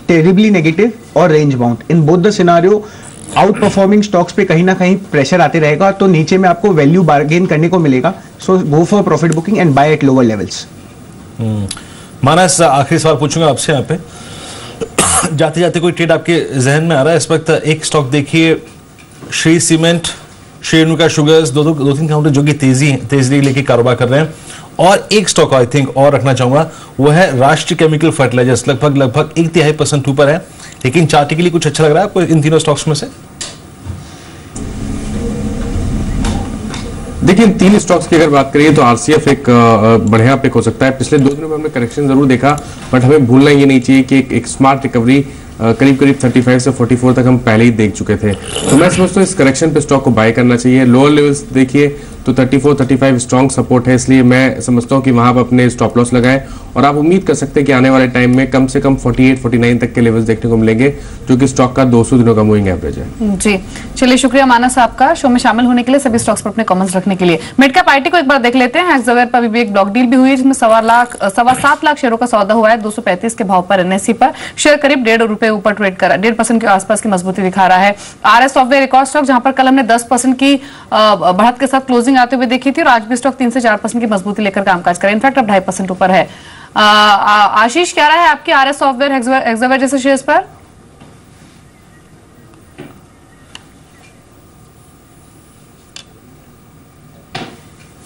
terribly negative और range bound. In both the scenario outperforming stocks पे कहीं ना कहीं प्रेशर आते रहेगा, तो नीचे में आपको वैल्यू बार्गेन करने को मिलेगा। So go for profit booking and buy at lower levels. Manas, आखिरी सवाल पूछूंगा आपसे यहाँ पे। जाते जाते कोई ट्रेड आपके जहन में आ रहा है इस वक्त? एक स्टॉक देखिए, श्री सीमेंट, श्री रेणुका शुगर्स, दो तीन काउंटर जो कि तेजी लेके कारोबार कर रहे हैं। और एक स्टॉक आई थिंक और रखना चाहूंगा, वो है राष्ट्रीय केमिकल फर्टिलाइजर्स, लगभग 1/3% ऊपर है। लेकिन चार्ट के लिए कुछ अच्छा लग रहा है आपको इन तीनों स्टॉक्स में से? देखिए, इन 3 स्टॉक्स की अगर बात करिए तो आरसीएफ एक बढ़िया पिक हो सकता है। पिछले 2 दिनों में हमने करेक्शन जरूर देखा, बट हमें भूलना ये नहीं चाहिए कि एक स्मार्ट रिकवरी करीब 35 से 44 तक हम पहले ही देख चुके थे। तो मैं समझता हूँ इस करेक्शन पे स्टॉक को बाय करना चाहिए। लोअर लेवल्स देखिए तो 34-35 स्ट्रॉन्ग सपोर्ट है, इसलिए मैं समझता हूँ कि वहां पर अपने स्टॉप लॉस लगाएं और आप उम्मीद कर सकते हैं कि आने वाले टाइम में कम से कम 48-49 तक के लेवल्स देखने को मिलेंगे, जो कि स्टॉक का 200 दिनों का मूविंग एवरेज है। जी, चलिए, शुक्रिया मानस आपका शो में शामिल होने के लिए, सभी स्टॉक्स पर अपने कमेंट्स रखने के लिए। मिड कैप आईटी को एक बार देख लेते हैं। हेक्सावेयर पर भी एक ब्लॉक डील भी हुई है जिसमें 7.25 लाख शेयरों का सौदा हुआ है 235 के भाव पर। एनएससी पर शेयर करीब 1.5 रुपए ऊपर ट्रेड करा, 1.5% के आसपास की मजबूती दिखा रहा है। आरएस सॉफ्टवेयर एक और स्टॉक जहां पर कल हमने 10% की बढ़त के साथ क्लोजिंग आते हुए देखी थी और आज भी स्टॉक 3 से 4% की मजबूती लेकर कामकाज करे। इनफैक्ट अब 2.5% ऊपर है। आशीष, क्या रहा है आपकी आरएस सॉफ्टवेयर, हेक्सावेयर जैसे शेयर्स पर?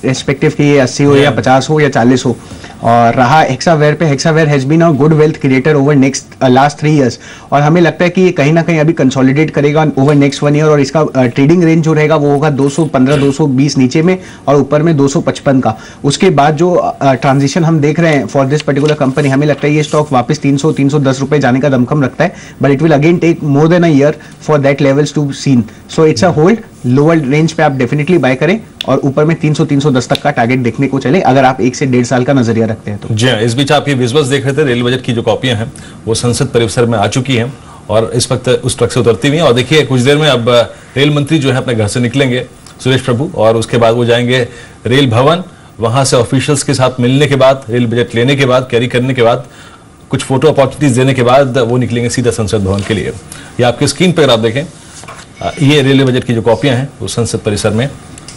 रेस्पेक्टिव कि ये 80 हो या 50 हो या 40 हो, और रहा हेक्सावेयर पे, Hexaware has been a good wealth creator over last 3 years और हमें लगता है कि ये कहीं ना कहीं अभी कंसोलिडेट करेगा ओवर नेक्स्ट 1 ईयर और इसका ट्रेडिंग रेंज जो रहेगा वो होगा 215-220 नीचे में और ऊपर में 255 का। उसके बाद जो ट्रांजिशन हम देख रहे हैं फॉर दिस पर्टिकुलर कंपनी, हमें लगता है ये स्टॉक वापस 300-310 रुपए जाने का दमखम रखता है, but it will again take more than a year for that levels to seen. So it's a hold. Lower range पे आप डेफिनेटली बाय करें और ऊपर में 300-310 तक का टारगेट देखने को चले अगर आप 1 से 1.5 साल का नजरिया रखते हैं तो। जी हाँ, इस बीच आप ये विजुअल्स देख रहे थे, रेल बजट की जो कॉपियां हैं वो संसद परिसर में आ चुकी हैं और इस वक्त उस ट्रक से उतरती हुई हैं। और देखिए, कुछ देर में अब रेल मंत्री जो है अपने घर से निकलेंगे, सुरेश प्रभु, और उसके बाद वो जाएंगे रेल भवन। वहां से ऑफिशियल्स के साथ मिलने के बाद, रेल बजट लेने के बाद, कैरी करने के बाद, कुछ फोटो अपॉर्चुनिटीज देने के बाद वो निकलेंगे सीधा संसद भवन के लिए। ये आपकी स्क्रीन पर आप देखें, ये रेलवे बजट की जो कॉपियां हैं वो संसद परिसर में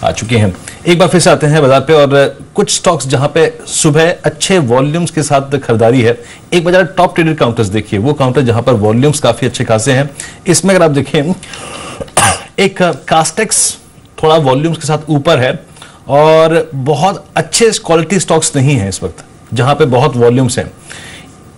आ चुकी हैं। एक बार फिर से आते हैं बाजार पे और कुछ स्टॉक्स जहां पे सुबह अच्छे वॉल्यूम्स के साथ खरीदारी है। एक बाजार टॉप ट्रेडेड काउंटर्स देखिए, वो काउंटर जहां पर वॉल्यूम्स काफी अच्छे खासे हैं। इसमें अगर आप देखें, एक कास्टेक्स थोड़ा वॉल्यूम्स के साथ ऊपर है और बहुत अच्छे क्वालिटी स्टॉक्स नहीं है इस वक्त जहां पे बहुत वॉल्यूम्स हैं।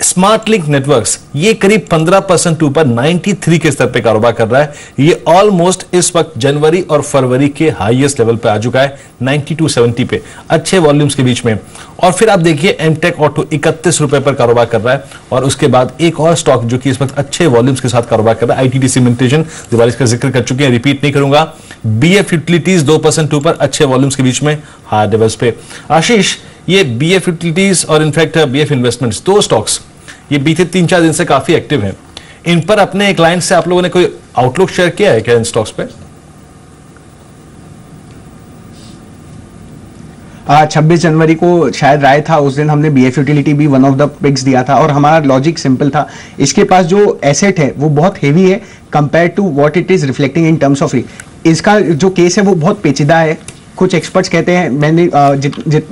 स्मार्ट लिंक नेटवर्क्स ये करीब 15% ऊपर 93 के स्तर पे कारोबार कर रहा है। ये ऑलमोस्ट इस वक्त जनवरी और फरवरी के हाईएस्ट लेवल पे आ चुका है, 9270 पे, अच्छे वॉल्यूम्स के बीच में। और फिर आप देखिए एमटेक ऑटो 31 रुपए पर कारोबार कर रहा है और उसके बाद एक और स्टॉक जो कि इस वक्त अच्छे वॉल्यूम्स के साथ कारोबार कर रहा है, आईटीडी सीमेंटेशन, दिवाली का जिक्र कर चुके हैं, रिपीट नहीं करूंगा। बीएफ यूटिलिटीज 2% ऊपर, अच्छे वॉल्यूम्स के बीच में, हाई लेवल्स पे। आशीष, ये बीएफ यूटिलिटीज और इनफैक्ट बीएफ इन्वेस्टमेंट्स, 2 स्टॉक्स ये बीते 3-4 दिन से काफी एक्टिव हैं। इन पर अपने क्लाइंट से आप लोगों ने कोई आउटलुक शेयर किया है क्या इन स्टॉक्स पे? 26 जनवरी को शायद राय था, उस दिन हमने BF यूटिलिटी भी वन ऑफ द पिक्स दिया था और हमारा लॉजिक सिंपल था, इसके पास जो एसेट है वो बहुत हेवी है compare to what it is reflecting in terms of इसका जो केस है वो बहुत पेचीदा है। कुछ एक्सपर्ट्स कहते हैं, मैंने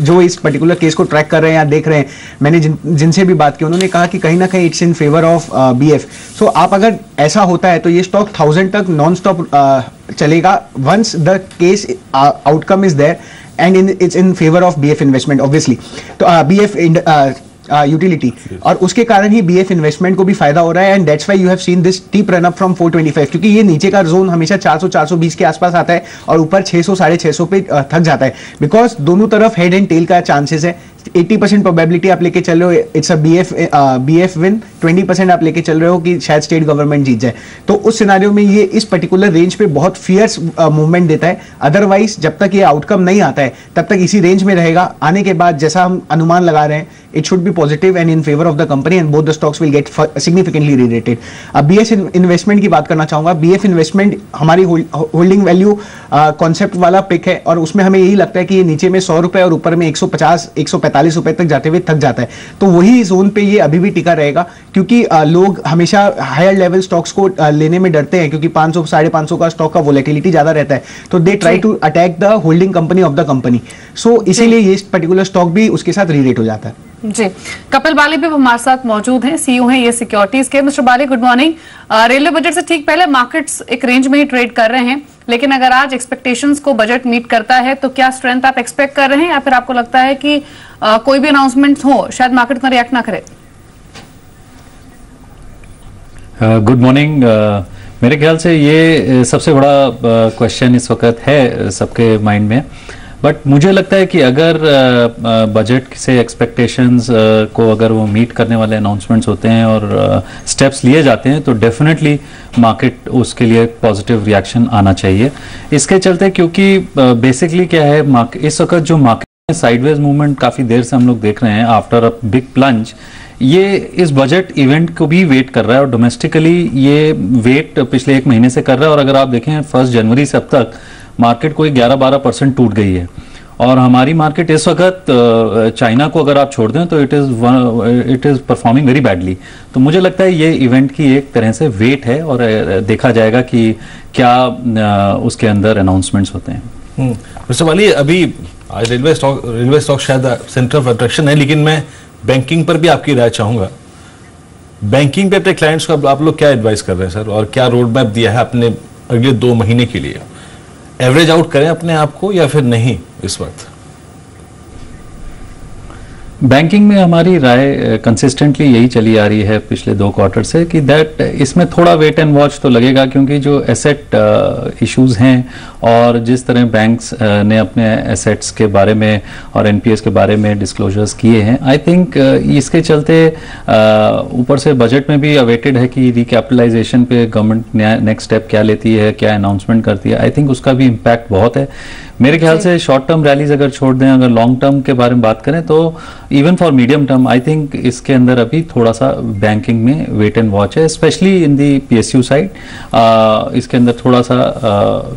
जो इस पर्टिकुलर केस को ट्रैक कर रहे हैं या देख रहे हैं, मैंने जिनसे भी बात की उन्होंने कहा कि कहीं ना कहीं it's in favour of BF। सो आप अगर ऐसा होता है तो ये स्टॉक 1000 तक नॉन स्टॉप चलेगा once the case outcome is there and it's in favour of BF investment obviously. तो BF यूटिलिटी और उसके कारण ही BF इन्वेस्टमेंट को भी फायदा हो रहा है and that's why you have seen this steep run up from 425, क्योंकि ये नीचे का जोन हमेशा 400-420 के आसपास आता है और ऊपर 600-650 पे थक जाता है, बिकॉज दोनों तरफ हेड एंड टेल का चांसेस है। 80% प्रोबेबिलिटी आप लेके चल रहे हो इट्स अ BF विन, 20% आप लेके चल रहे हो कि शायद स्टेट गवर्नमेंट जीत जाए। तो उस सिनारियो में ये इस पर्टिकुलर रेंज पे बहुत फियर्स मूवमेंट देता है। अदरवाइज जब तक ये आउटकम नहीं आता है तब तक इसी रेंज में रहेगा। आने के बाद जैसा हम अनुमान लगा रहे हैं it should be positive and in favour of the company and both the stocks will get significantly rerated. अब BF इन्वेस्टमेंट की बात करना चाहूंगा। BF इन्वेस्टमेंट हमारी होल्डिंग वैल्यू कॉन्सेप्ट वाला पिक है और उसमें हमें यही लगता है कि ये नीचे में 100 रुपए और ऊपर में 150-145 रुपए तक जाते हुए थक जाता है। तो वही जोन पे ये अभी भी टिका रहेगा, क्योंकि लोग हमेशा हायर लेवल स्टॉक्स को लेने में डरते हैं, क्योंकि 500-550 का स्टॉक का वोलेटिलिटी ज्यादा रहता है, तो they try to attack the holding company of the company. So इसीलिए ये पर्टिकुलर स्टॉक भी उसके साथ री-रेट हो जाता है। जी, कपिल बाली भी हमारे साथ मौजूद हैं, CEO हैं ये सिक्योरिटीज के। मिस्टर बाली, गुड मॉर्निंग। रेलवे बजट से ठीक पहले मार्केट्स एक रेंज में ही ट्रेड कर रहे हैं, लेकिन अगर आज एक्सपेक्टेशंस को बजट मीट करता है तो क्या स्ट्रेंथ आप एक्सपेक्ट कर रहे हैं या फिर आपको लगता है कि कोई भी अनाउंसमेंट हो शायद मार्केट में रिएक्ट ना करे? Good morning. मेरे ख्याल से ये सबसे बड़ा क्वेश्चन इस वक्त है सबके माइंड में, बट मुझे लगता है कि अगर बजट से एक्सपेक्टेशंस को अगर वो मीट करने वाले अनाउंसमेंट्स होते हैं और स्टेप्स लिए जाते हैं तो डेफिनेटली मार्केट उसके लिए पॉजिटिव रिएक्शन आना चाहिए। इसके चलते क्योंकि बेसिकली क्या है, इस वक्त जो मार्केट में साइडवेज मूवमेंट काफ़ी देर से हम लोग देख रहे हैं आफ्टर अ बिग प्लंज, ये इस बजट इवेंट को भी वेट कर रहा है और डोमेस्टिकली ये वेट पिछले एक महीने से कर रहा है। और अगर आप देखें 1 जनवरी से अब तक मार्केट कोई 11-12% टूट गई है और हमारी मार्केट इस वक्त चाइना को अगर आप छोड़ दें तो it is performing very badly. तो मुझे लगता है ये इवेंट की एक तरह से वेट है और देखा जाएगा कि क्या उसके अंदर अनाउंसमेंट्स होते हैं। मिस्टर बाली, अभी आज रेलवे स्टॉक शायद सेंटर ऑफ अट्रैक्शन है, लेकिन मैं बैंकिंग पर भी आपकी राय चाहूंगा। बैंकिंग पे अपने क्लाइंट्स को आप लोग क्या एडवाइस कर रहे हैं सर, और क्या रोड मैप दिया है अपने अगले 2 महीने के लिए? एवरेज आउट करें अपने आप को या फिर नहीं इस वक्त? बैंकिंग में हमारी राय कंसिस्टेंटली यही चली आ रही है पिछले 2 क्वार्टर से कि दैट इसमें थोड़ा वेट एंड वॉच तो लगेगा, क्योंकि जो एसेट इश्यूज हैं और जिस तरह बैंक्स ने अपने एसेट्स के बारे में और एनपीएस के बारे में डिस्क्लोजर्स किए हैं, आई थिंक इसके चलते ऊपर से बजट में भी अवेटेड है कि रिकैपिटलाइजेशन पे गवर्नमेंट नेक्स्ट स्टेप क्या लेती है, क्या अनाउंसमेंट करती है। आई थिंक उसका भी इम्पैक्ट बहुत है। मेरे ख्याल से शॉर्ट टर्म रैलीज अगर छोड़ दें, अगर लॉन्ग टर्म के बारे में बात करें तो even for medium term I think इसके अंदर अभी थोड़ा सा बैंकिंग में वेट एंड वॉच है, specially in the PSU side. इसके अंदर थोड़ा सा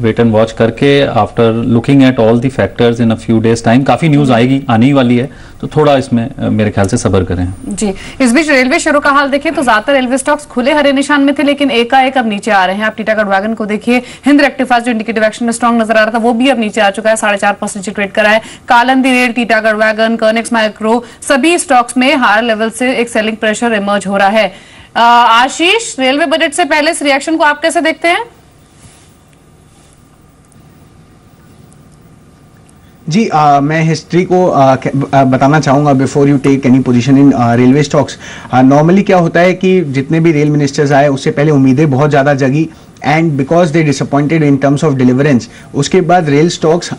वेट एंड वॉच करके after looking at all the factors in a few days time, काफी न्यूज आएगी, आने वाली है, तो थोड़ा इसमें मेरे ख्याल से सब्र करें। जी, इस बीच रेलवे शेयरों का हाल देखें तो ज्यादातर रेलवे स्टॉक्स खुले हरे निशान में थे, लेकिन एकाएक अब नीचे आ रहे हैं। आप टीटागढ़ वैगन को देखिए, हिंद रेक्टिफास्ट जो इंडिकेटिव एक्शन में स्ट्रॉन्ग नजर आ रहा था वो भी अब नीचे आ चुका है, 4.5% ट्रेड करा है। Kalindee rail, Titagarh wagon, Kernex micro, सभी स्टॉक्स में हायर लेवल से एक सेलिंग प्रेशर इमर्ज हो रहा है। आशीष, रेलवे बजट से पहले इस रिएक्शन को आप कैसे देखते हैं? जी, मैं हिस्ट्री को बताना चाहूँगा before you take any position in railway stocks. Normally क्या होता है कि जितने भी रेल मिनिस्टर्स आए उससे पहले उम्मीदें बहुत ज़्यादा जगी and because they disappointed in terms of deliverance, उसके बाद रेल स्टॉक्स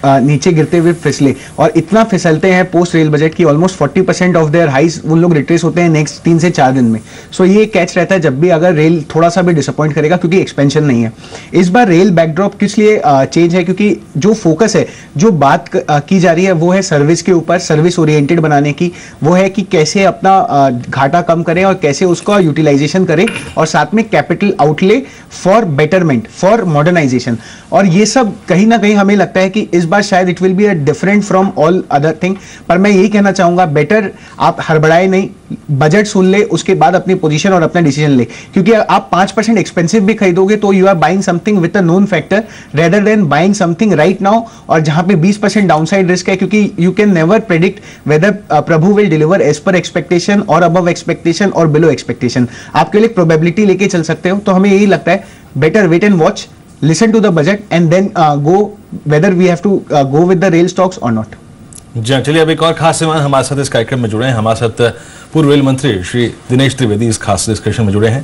नीचे गिरते हुए फिसले और इतना फिसलते हैं पोस्ट रेल बजट की ऑलमोस्ट 40% ऑफ देयर हाइज उन लोग रिट्रेस होते हैं नेक्स्ट 3 से 4 दिन में। सो ये कैच रहता है जब भी अगर रेल थोड़ा सा भी डिसअपॉइंट करेगा, क्योंकि एक्सपेंशन नहीं है। इस बार रेल बैकड्रॉप किस लिए चेंज है, क्योंकि जो फोकस है, जो बात की जा रही है वो है सर्विस के ऊपर, सर्विस ओरिएंटेड बनाने की। वो है कि कैसे अपना घाटा कम करें और कैसे उसका यूटिलाइजेशन करें, और साथ में capital outlay for betterment, for modernisation. और ये सब कहीं ना कहीं हमें लगता है कि इस बार शायद it will be a different from all other thing. पर मैं यही कहना चाहूंगा, बेटर आप हड़बड़ाए नहीं, बजट सुन ले, उसके बाद अपनी पोजीशन और अपना डिसीजन ले, क्योंकि आप 5% एक्सपेंसिव भी खरीदोगे तो you are buying something with a known factor rather than buying something right now, और जहां पे 20% डाउनसाइड रिस्क है, क्योंकि you can never predict whether Prabhu will deliver as per expectation और अबव एक्सपेक्टेशन और बिलो एक्सपेक्टेशन। आपके लिए प्रोबेबिलिटी लेके चल सकते हो। तो हमें यही लगता है better wait and watch, listen to the budget and then go whether we have to go with the rail stocks or not। जी चलिए, अब एक और खास मेहमान हमारे साथ इस कार्यक्रम में जुड़े हैं। हमारे साथ पूर्व रेल मंत्री श्री दिनेश त्रिवेदी इस खास डिस्कशन में जुड़े हैं।